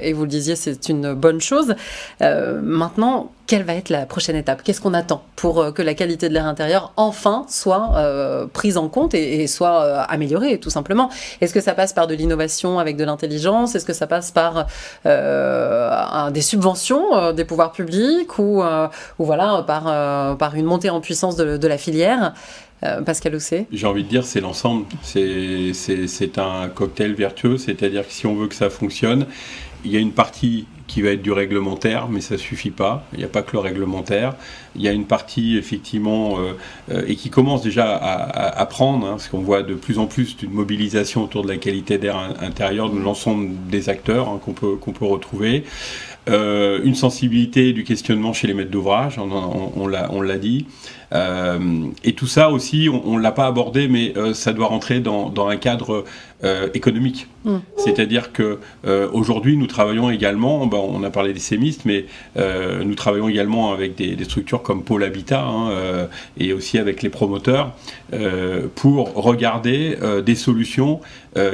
et vous le disiez, c'est une bonne chose. Maintenant, quelle va être la prochaine étape? Qu'est-ce qu'on attend pour que la qualité de l'air intérieur enfin soit prise en compte et soit améliorée, tout simplement? Est-ce que ça passe par de l'innovation avec de l'intelligence? Est-ce que ça passe par des subventions des pouvoirs publics ou voilà, par une montée en puissance de la filière? Pascal Housset? J'ai envie de dire, c'est l'ensemble. C'est un cocktail vertueux, c'est-à-dire que si on veut que ça fonctionne, il y a une partie qui va être du réglementaire, mais ça suffit pas. Il n'y a pas que le réglementaire. Il y a une partie, effectivement, et qui commence déjà à prendre, hein, parce qu'on voit de plus en plus d'une mobilisation autour de la qualité d'air intérieur de l'ensemble des acteurs, hein, qu'on peut retrouver. Une sensibilité du questionnement chez les maîtres d'ouvrage, on l'a dit. Et tout ça aussi, on ne l'a pas abordé, mais ça doit rentrer dans un cadre économique. C'est-à-dire que aujourd'hui, nous travaillons également, on a parlé des CMistes, mais nous travaillons également avec des structures comme Pôle Habitat, hein, et aussi avec les promoteurs, pour regarder des solutions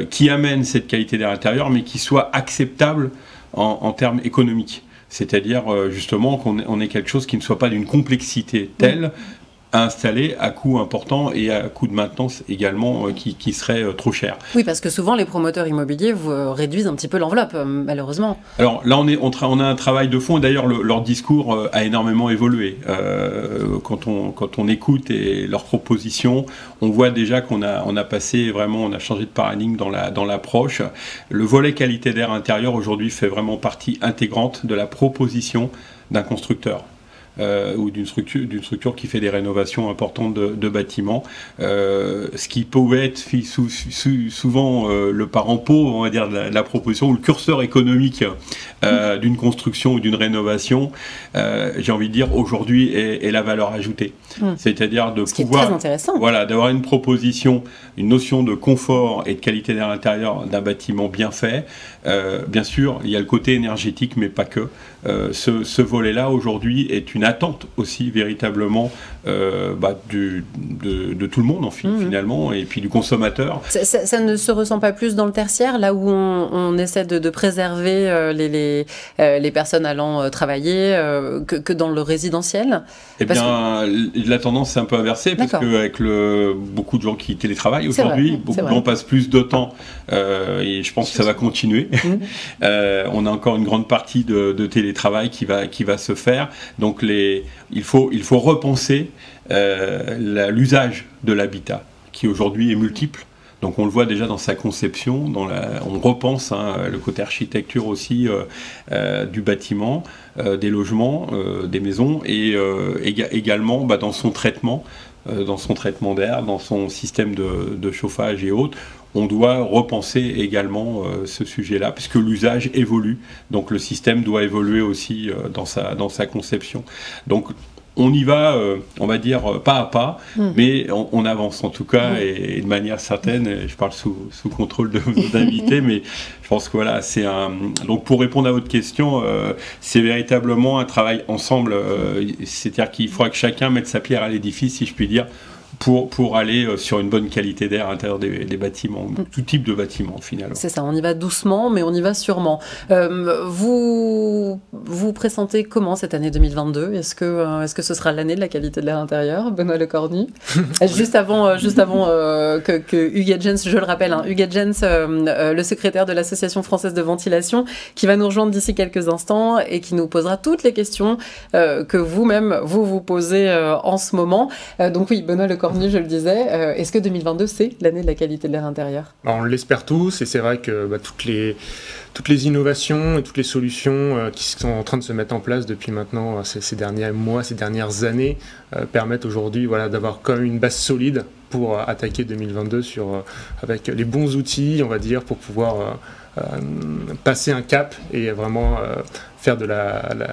qui amènent cette qualité d'air intérieur, mais qui soient acceptables en termes économiques. C'est-à-dire justement qu'on ait quelque chose qui ne soit pas d'une complexité telle à installer à coût important et à coût de maintenance également qui serait trop cher. Oui, parce que souvent les promoteurs immobiliers vous réduisent un petit peu l'enveloppe, malheureusement. Alors là, on a un travail de fond, et d'ailleurs leur discours a énormément évolué. Quand on écoute leurs propositions, on voit déjà qu'on a passé vraiment, on a changé de paradigme dans l'approche. Le volet qualité d'air intérieur aujourd'hui fait vraiment partie intégrante de la proposition d'un constructeur. Ou d'une structure qui fait des rénovations importantes de bâtiments. Ce qui pouvait être souvent le parent pauvre, on va dire, de la proposition, ou le curseur économique d'une construction ou d'une rénovation, j'ai envie de dire, aujourd'hui, est la valeur ajoutée. C'est-à-dire de pouvoir, voilà, d'avoir une proposition, une notion de confort et de qualité d'air intérieur d'un bâtiment bien fait. Bien sûr, il y a le côté énergétique, mais pas que. Ce volet-là, aujourd'hui, est une attente aussi, véritablement, de tout le monde, finalement, et puis du consommateur. Ça ne se ressent pas plus dans le tertiaire, là où on essaie de préserver les personnes allant travailler, que dans le résidentiel? Eh bien, la tendance est un peu inversée, parce qu'avec beaucoup de gens qui télétravaillent aujourd'hui, beaucoup de gens passent plus de temps, et je pense que ça va continuer. On a encore une grande partie de télétravail qui va se faire. Donc il faut repenser l'usage de l'habitat, qui aujourd'hui est multiple. Donc on le voit déjà dans sa conception, on repense le côté architecture aussi du bâtiment, des logements, des maisons, et également dans son traitement d'air, dans son système de chauffage et autres. On doit repenser également ce sujet-là, puisque l'usage évolue, donc le système doit évoluer aussi dans sa conception. Donc on y va, on va dire, pas à pas, mais on avance en tout cas, et de manière certaine. Je parle sous contrôle de vos invités, mais je pense que voilà, donc pour répondre à votre question, c'est véritablement un travail ensemble, c'est-à-dire qu'il faudra que chacun mette sa pierre à l'édifice, si je puis dire, pour aller sur une bonne qualité d'air à l'intérieur des bâtiments, tout type de bâtiments finalement. C'est ça, on y va doucement, mais on y va sûrement. Vous pressentez comment cette année 2022 ? Est-ce que ce sera l'année de la qualité de l'air intérieur, Benoît Lecornu ? Juste avant que Hugues Jens, je le rappelle, Hugues Jens, le secrétaire de l'Association française de ventilation, qui va nous rejoindre d'ici quelques instants et qui nous posera toutes les questions que vous-même vous posez en ce moment. Donc oui, Benoît Lecornu, je le disais, est-ce que 2022 c'est l'année de la qualité de l'air intérieur ? On l'espère tous, et c'est vrai que toutes les innovations et toutes les solutions qui sont en train de se mettre en place depuis maintenant ces derniers mois, ces dernières années, permettent aujourd'hui d'avoir quand même une base solide pour attaquer 2022 avec les bons outils, on va dire, pour pouvoir passer un cap et vraiment faire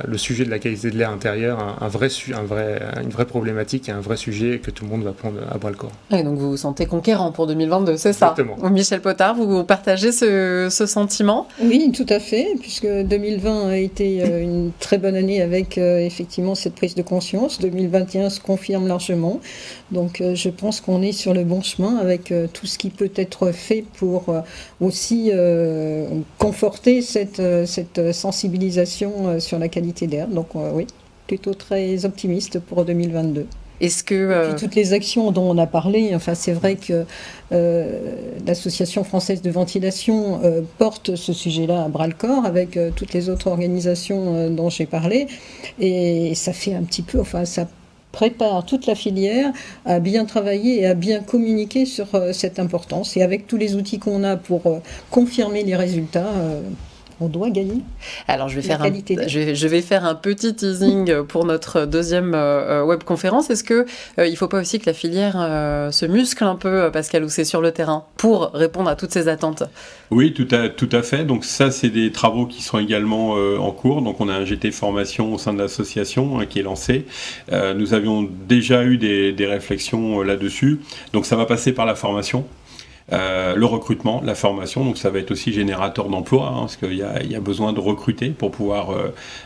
le sujet de la qualité de l'air intérieur une vraie problématique et un vrai sujet que tout le monde va prendre à bras le corps. Et donc vous vous sentez conquérant pour 2022, c'est ça ? Exactement. Michel Potard, vous partagez ce sentiment ? Oui, tout à fait, puisque 2020 a été une très bonne année avec effectivement cette prise de conscience. 2021 se confirme largement. Donc je pense qu'on est sur le bon chemin avec tout ce qui peut être fait pour aussi conforter cette sensibilisation sur la qualité d'air. Donc oui, plutôt très optimiste pour 2022. Est-ce que Et puis, toutes les actions dont on a parlé, enfin c'est vrai que l'Association française de ventilation porte ce sujet-là à bras-le-corps avec toutes les autres organisations dont j'ai parlé, et ça fait un petit peu, ça prépare toute la filière à bien travailler et à bien communiquer sur cette importance. Et avec tous les outils qu'on a pour confirmer les résultats, on doit gagner. Alors, je vais faire un petit teasing pour notre deuxième webconférence. Est-ce que il ne faut pas aussi que la filière se muscle un peu, Pascal Housset, sur le terrain pour répondre à toutes ces attentes ? Oui, tout à fait. Donc ça, c'est des travaux qui sont également en cours. Donc on a un GT formation au sein de l'association qui est lancé. Nous avions déjà eu des réflexions là-dessus. Donc ça va passer par la formation. Le recrutement, la formation, donc ça va être aussi générateur d'emplois, parce qu'il y a besoin de recruter pour pouvoir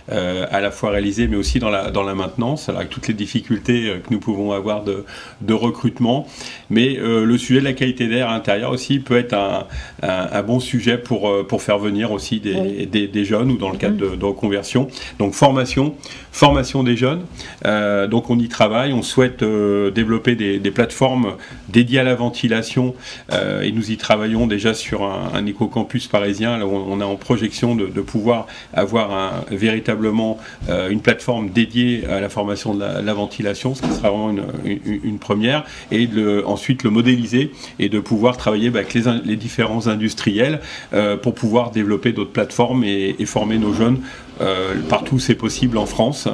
à la fois réaliser, mais aussi dans la maintenance, avec toutes les difficultés que nous pouvons avoir de recrutement. Mais le sujet de la qualité d'air intérieur aussi peut être un bon sujet pour faire venir aussi des jeunes ou dans le cadre de reconversion. Donc formation des jeunes. Donc on y travaille, on souhaite développer des plateformes dédiées à la ventilation. Et nous y travaillons déjà sur un éco-campus parisien, là où on a en projection de pouvoir avoir véritablement une plateforme dédiée à la formation de la ventilation, ce qui sera vraiment une première, et ensuite le modéliser et de pouvoir travailler avec les différents industriels pour pouvoir développer d'autres plateformes et former nos jeunes partout où c'est possible en France,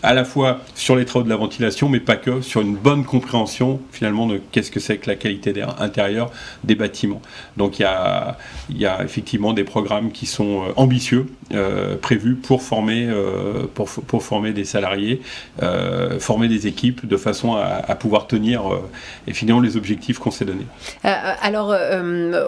à la fois sur les travaux de la ventilation, mais pas que, sur une bonne compréhension finalement de qu'est-ce que c'est que la qualité d'air intérieur des bâtiments. Donc il y a effectivement des programmes qui sont ambitieux, prévus pour former des salariés, former des équipes de façon à pouvoir tenir et finalement les objectifs qu'on s'est donnés. Alors,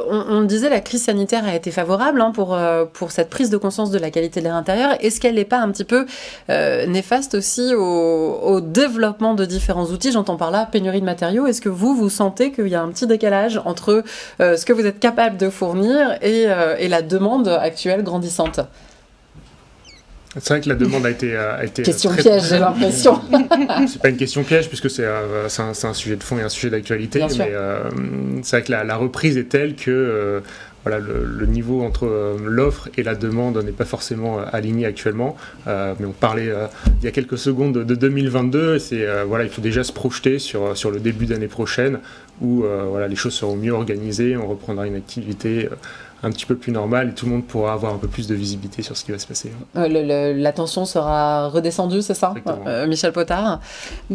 on disait la crise sanitaire a été favorable pour cette prise de conscience de la qualité de l'air intérieur. Est-ce qu'elle n'est pas un petit peu néfaste aussi au développement de différents outils ? J'entends par là pénurie de matériaux. Est-ce que vous sentez qu'il y a un petit décalage entre ce que vous êtes capable de fournir et la demande actuelle grandissante ? C'est vrai que la demande a été question piège, j'ai l'impression. C'est pas une question piège puisque c'est un sujet de fond et un sujet d'actualité, mais c'est vrai que la reprise est telle que le niveau entre l'offre et la demande n'est pas forcément aligné actuellement. Mais on parlait il y a quelques secondes de 2022. Il faut déjà se projeter sur le début d'année prochaine où les choses seront mieux organisées, on reprendra une activité un petit peu plus normale et tout le monde pourra avoir un peu plus de visibilité sur ce qui va se passer. La tension sera redescendue, c'est ça, Michel Potard ?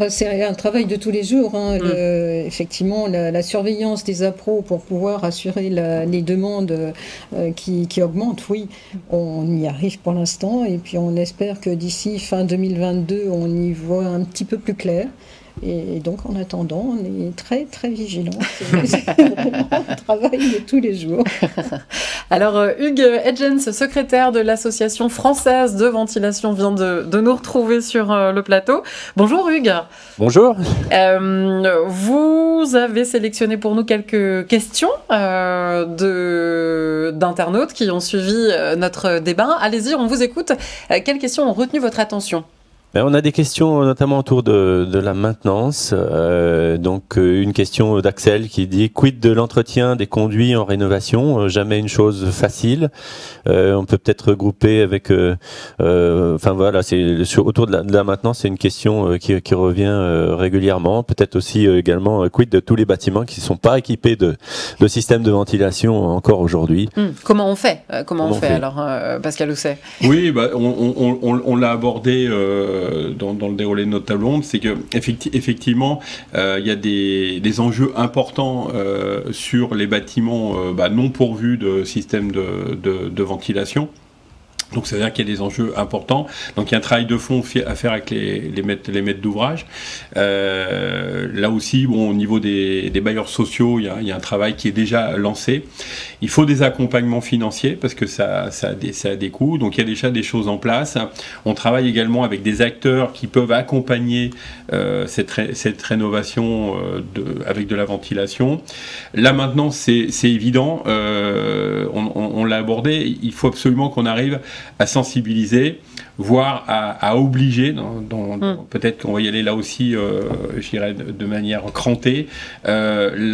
C'est un travail de tous les jours. Effectivement, la surveillance des appros pour pouvoir assurer les demandes qui augmentent, oui, on y arrive pour l'instant et puis on espère que d'ici fin 2022, on y voit un petit peu plus clair. Et donc, en attendant, on est très, très vigilants. C'est vraiment un travail de tous les jours. Alors, Hugues Hedgens, secrétaire de l'Association française de ventilation, vient de nous retrouver sur le plateau. Bonjour Hugues. Bonjour. Vous avez sélectionné pour nous quelques questions d'internautes qui ont suivi notre débat. Allez-y, on vous écoute. Quelles questions ont retenu votre attention ? On a des questions notamment autour de la maintenance. Donc une question d'Axel qui dit: quid de l'entretien des conduits en rénovation? Jamais une chose facile. On peut peut-être regrouper avec. Enfin voilà, autour de la maintenance, c'est une question qui revient régulièrement. Peut-être aussi également quid de tous les bâtiments qui ne sont pas équipés de systèmes de ventilation encore aujourd'hui. Comment on fait alors, Pascal Housset? Oui, on l'a abordé. Dans le déroulé de notre table ronde, c'est que effectivement, il y a des enjeux importants sur les bâtiments non pourvus de systèmes de ventilation. Donc, ça veut dire qu'il y a des enjeux importants. Donc, il y a un travail de fond à faire avec les maîtres d'ouvrage. Là aussi, au niveau des bailleurs sociaux, il y a un travail qui est déjà lancé. Il faut des accompagnements financiers parce que ça a des coûts. Donc, il y a déjà des choses en place. On travaille également avec des acteurs qui peuvent accompagner cette rénovation avec de la ventilation. Là, maintenant, c'est évident. On l'a abordé. Il faut absolument qu'on arrive à sensibiliser, voire à obliger, peut-être qu'on va y aller là aussi, je dirais, de manière crantée, il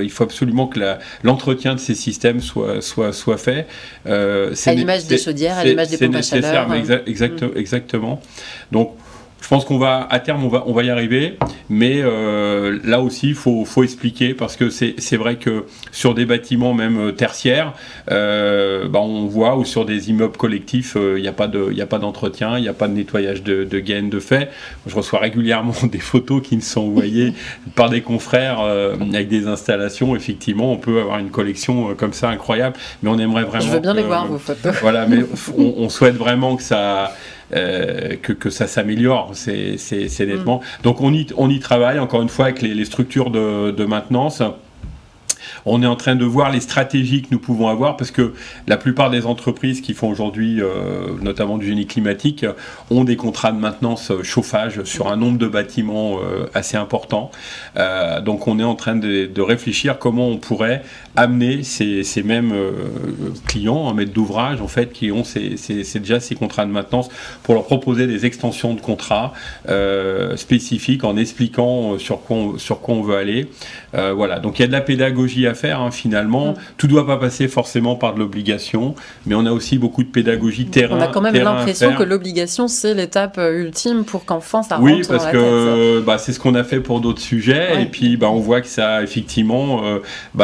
faut absolument que l'entretien de ces systèmes soit fait. À l'image des chaudières, à l'image des pompes à chaleur. Exactement. Donc, je pense à terme, on va y arriver, mais là aussi, il faut expliquer, parce que c'est vrai que sur des bâtiments même tertiaires, on voit, ou sur des immeubles collectifs, il n'y a pas d'entretien, il n'y a pas de nettoyage de gaines de fait. Je reçois régulièrement des photos qui me sont envoyées par des confrères avec des installations. Effectivement, on peut avoir une collection comme ça incroyable, mais on aimerait vraiment... Je veux bien les voir, vos photos. Voilà, mais on souhaite vraiment que ça... que ça s'améliore, c'est nettement. Donc on y travaille, encore une fois, avec les structures de maintenance. On est en train de voir les stratégies que nous pouvons avoir, parce que la plupart des entreprises qui font aujourd'hui, notamment du génie climatique, ont des contrats de maintenance chauffage sur un nombre de bâtiments assez important. Donc on est en train de réfléchir comment on pourrait amener ces mêmes clients, maîtres d'ouvrage, en fait, qui ont déjà ces contrats de maintenance, pour leur proposer des extensions de contrats spécifiques, en expliquant sur quoi on veut aller. Voilà, donc il y a de la pédagogie à faire, finalement. Tout ne doit pas passer forcément par de l'obligation, mais on a aussi beaucoup de pédagogie terrain. On a quand même l'impression que l'obligation, c'est l'étape ultime pour qu'enfin ça rentre dans la tête. Oui, parce que c'est ce qu'on a fait pour d'autres sujets, et puis on voit que ça, effectivement,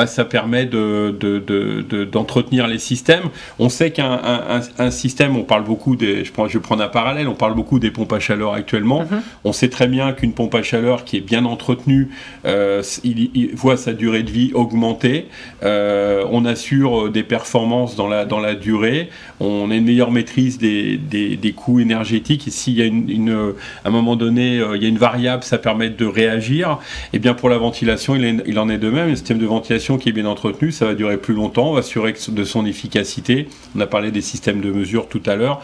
ça permet d'entretenir les systèmes. On sait qu'un système, on parle beaucoup je vais prendre un parallèle, on parle beaucoup des pompes à chaleur actuellement. On sait très bien qu'une pompe à chaleur qui est bien entretenue, il voit sa durée de vie augmenter. On assure des performances dans la durée. On a une meilleure maîtrise des coûts énergétiques. Et s'il y a à un moment donné, il y a une variable, ça permet de réagir. Et bien pour la ventilation, il en est de même. Un système de ventilation qui est bien entretenu, ça va durer plus longtemps, on va assurer de son efficacité. On a parlé des systèmes de mesure tout à l'heure.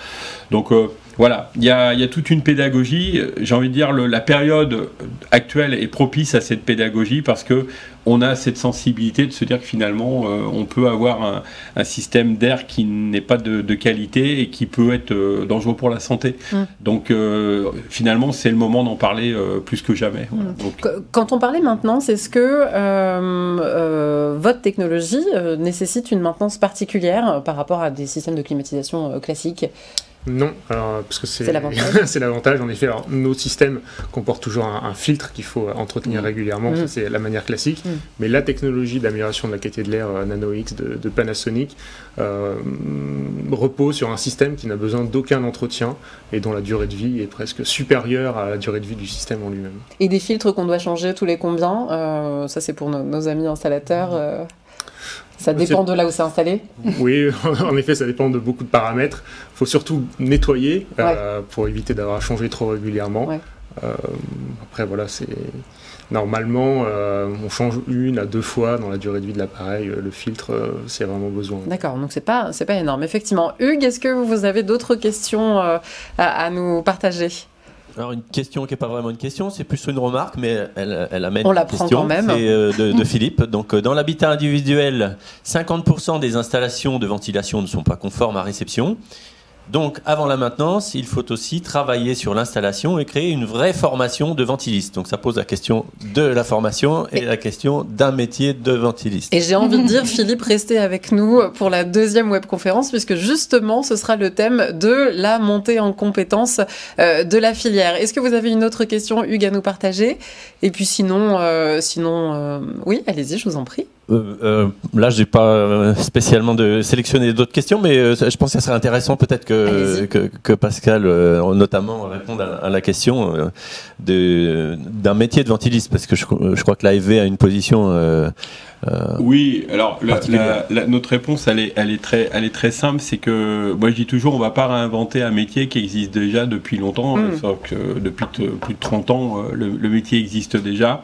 Donc voilà, il y a toute une pédagogie. J'ai envie de dire, la période actuelle est propice à cette pédagogie, parce que on a cette sensibilité de se dire que finalement, on peut avoir un système d'air qui n'est pas de qualité et qui peut être dangereux pour la santé. Donc finalement, c'est le moment d'en parler plus que jamais. Voilà. Donc, quand on parlait maintenance, est-ce que votre technologie nécessite une maintenance particulière par rapport à des systèmes de climatisation classiques ? Non, parce que c'est l'avantage. C'est l'avantage, en effet. Alors, nos systèmes comportent toujours un filtre qu'il faut entretenir régulièrement, ça c'est la manière classique, mais la technologie d'amélioration de la qualité de l'air NanoX de Panasonic repose sur un système qui n'a besoin d'aucun entretien et dont la durée de vie est presque supérieure à la durée de vie du système en lui-même. Et des filtres qu'on doit changer tous les combien? Ça c'est pour nos amis installateurs. Ça dépend de là où c'est installé. Oui, en effet, ça dépend de beaucoup de paramètres. Il faut surtout nettoyer pour éviter d'avoir à changer trop régulièrement. Après, voilà, normalement, on change 1 à 2 fois dans la durée de vie de l'appareil le filtre s'il y a vraiment besoin. D'accord, donc c'est pas énorme. Effectivement. Hugues, est-ce que vous avez d'autres questions à nous partager ? Alors une question qui n'est pas vraiment une question, c'est plus une remarque, mais elle amène On une la prend question. quand même. C'est de Philippe. Donc dans l'habitat individuel, 50% des installations de ventilation ne sont pas conformes à réception. Donc, avant la maintenance, il faut aussi travailler sur l'installation et créer une vraie formation de ventiliste. Donc, ça pose la question de la formation et la question d'un métier de ventiliste. Et j'ai envie de dire, Philippe, restez avec nous pour la deuxième webconférence, puisque justement, ce sera le thème de la montée en compétences de la filière. Est-ce que vous avez une autre question, Hugues, à nous partager ? Et puis sinon, oui, allez-y, je vous en prie. Là, j'ai pas spécialement sélectionné d'autres questions, mais je pense que ça serait intéressant peut-être que Pascal, notamment, réponde à la question d'un métier de ventiliste, parce que je crois que l'AFV a une position. Oui, alors notre réponse, elle est très simple, c'est que moi je dis toujours, on va pas réinventer un métier qui existe déjà depuis longtemps. Depuis plus de 30 ans, le métier existe déjà.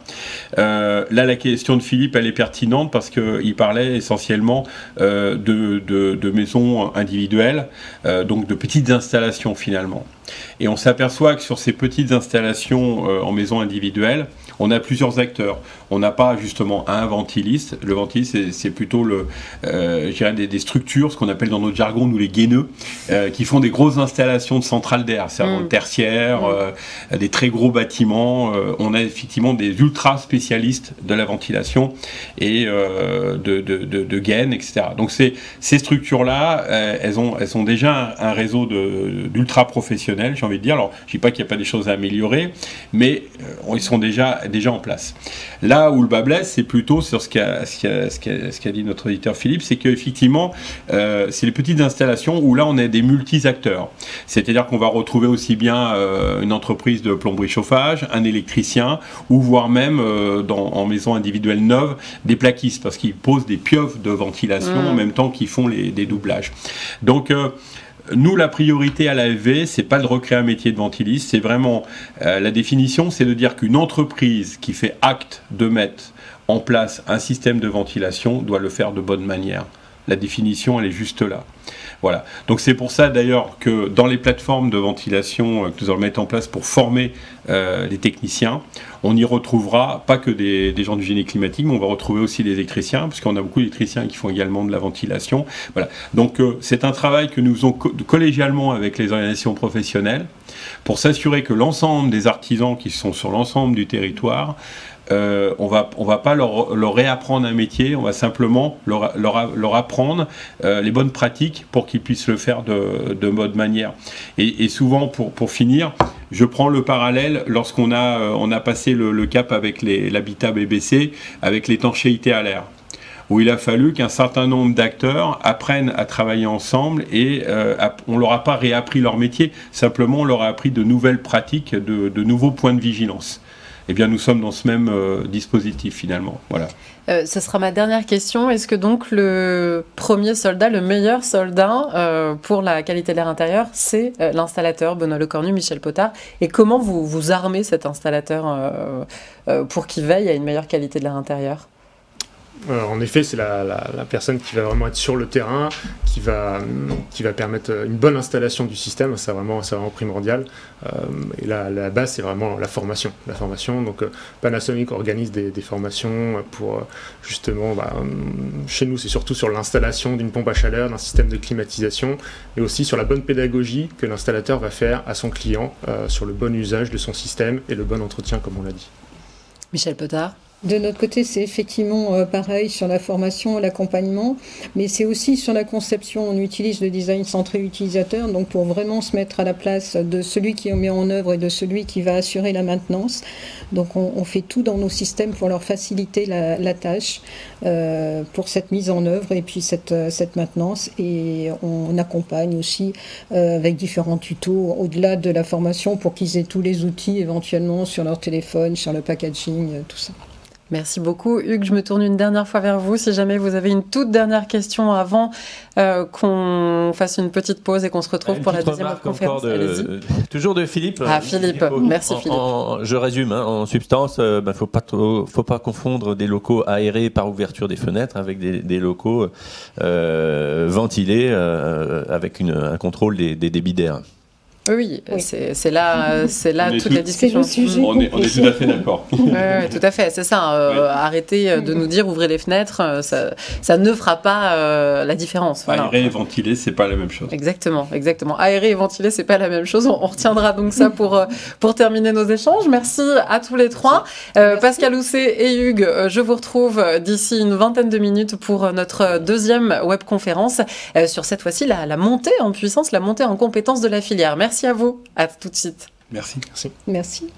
Là, la question de Philippe, elle est pertinente parce qu'il parlait essentiellement de maisons individuelles, donc de petites installations finalement. Et on s'aperçoit que sur ces petites installations en maison individuelle, on a plusieurs acteurs. On n'a pas justement un ventiliste. Le ventiliste, c'est plutôt je dirais des structures, ce qu'on appelle dans notre jargon, nous les gaineux, qui font des grosses installations de centrales d'air, c'est-à-dire tertiaires, des très gros bâtiments. On a effectivement des ultra spécialistes de la ventilation et de gaines, etc. Donc ces structures-là, elles ont déjà un réseau d'ultra professionnels, j'ai envie de dire. Alors, je ne dis pas qu'il n'y a pas des choses à améliorer, mais ils sont déjà en place. Là où le bas blesse, c'est plutôt sur ce qu'a dit notre auditeur Philippe, c'est qu'effectivement, c'est les petites installations où là, on a des multi-acteurs. C'est-à-dire qu'on va retrouver aussi bien une entreprise de plomberie-chauffage, un électricien, ou voire même, en maison individuelle neuve, des plaquistes, parce qu'ils posent des pieuvres de ventilation en même temps qu'ils font des doublages. Donc, nous, la priorité à l'AFV, c'est pas de recréer un métier de ventiliste, c'est vraiment la définition, c'est de dire qu'une entreprise qui fait acte de mettre en place un système de ventilation doit le faire de bonne manière. La définition, elle est juste là. Voilà. Donc c'est pour ça d'ailleurs que dans les plateformes de ventilation que nous allons mettre en place pour former les techniciens, on y retrouvera pas que des gens du génie climatique, mais on va retrouver aussi des électriciens, parce qu'on a beaucoup d'électriciens qui font également de la ventilation. Voilà. Donc c'est un travail que nous faisons collégialement avec les organisations professionnelles pour s'assurer que l'ensemble des artisans qui sont sur l'ensemble du territoire, on va pas leur réapprendre un métier, on va simplement leur apprendre les bonnes pratiques pour qu'ils puissent le faire de bonne manière. Et souvent, pour finir, je prends le parallèle lorsqu'on a passé le cap avec l'habitat BBC, avec l'étanchéité à l'air, où il a fallu qu'un certain nombre d'acteurs apprennent à travailler ensemble et on leur a pas réappris leur métier, simplement on leur a appris de nouvelles pratiques, de nouveaux points de vigilance. Eh bien, nous sommes dans ce même dispositif, finalement. Voilà. Ce sera ma dernière question. Est-ce que donc le premier soldat, le meilleur soldat pour la qualité de l'air intérieur, c'est l'installateur Benoît Lecornu, Michel Potard? Et comment vous armez cet installateur pour qu'il veille à une meilleure qualité de l'air intérieur? En effet, c'est la personne qui va vraiment être sur le terrain, qui va permettre une bonne installation du système, c'est vraiment primordial. Et la base, c'est vraiment la formation. Donc Panasonic organise des formations pour justement, chez nous, c'est surtout sur l'installation d'une pompe à chaleur, d'un système de climatisation, et aussi sur la bonne pédagogie que l'installateur va faire à son client, sur le bon usage de son système et le bon entretien, comme on l'a dit. Michel Potard. De notre côté, c'est effectivement pareil sur la formation, l'accompagnement, mais c'est aussi sur la conception. On utilise le design centré utilisateur, donc pour vraiment se mettre à la place de celui qui met en œuvre et de celui qui va assurer la maintenance. Donc on fait tout dans nos systèmes pour leur faciliter la tâche pour cette mise en œuvre et puis cette maintenance. Et on accompagne aussi avec différents tutos au-delà de la formation pour qu'ils aient tous les outils éventuellement sur leur téléphone, sur le packaging, tout ça. Merci beaucoup. Hugues, je me tourne une dernière fois vers vous. Si jamais vous avez une toute dernière question avant qu'on fasse une petite pause et qu'on se retrouve pour la deuxième conférence. Toujours de Philippe. Ah, Philippe. Merci Philippe. Je résume. En substance, faut pas confondre des locaux aérés par ouverture des fenêtres avec des locaux ventilés avec un contrôle des débits d'air. Oui. C'est là toute la discussion. On est tout à fait d'accord. Ouais, tout à fait, c'est ça. Arrêtez de nous dire ouvrez les fenêtres, ça ne fera pas la différence. Voilà. Aéré et ventilé, c'est pas la même chose. Exactement. Aéré et ventilé, c'est pas la même chose. On retiendra donc ça pour terminer nos échanges. Merci à tous les trois. Pascal Housset et Hugues, je vous retrouve d'ici une vingtaine de minutes pour notre deuxième webconférence sur cette fois-ci la montée en puissance, la montée en compétences de la filière. Merci à vous. À tout de suite. Merci. Merci.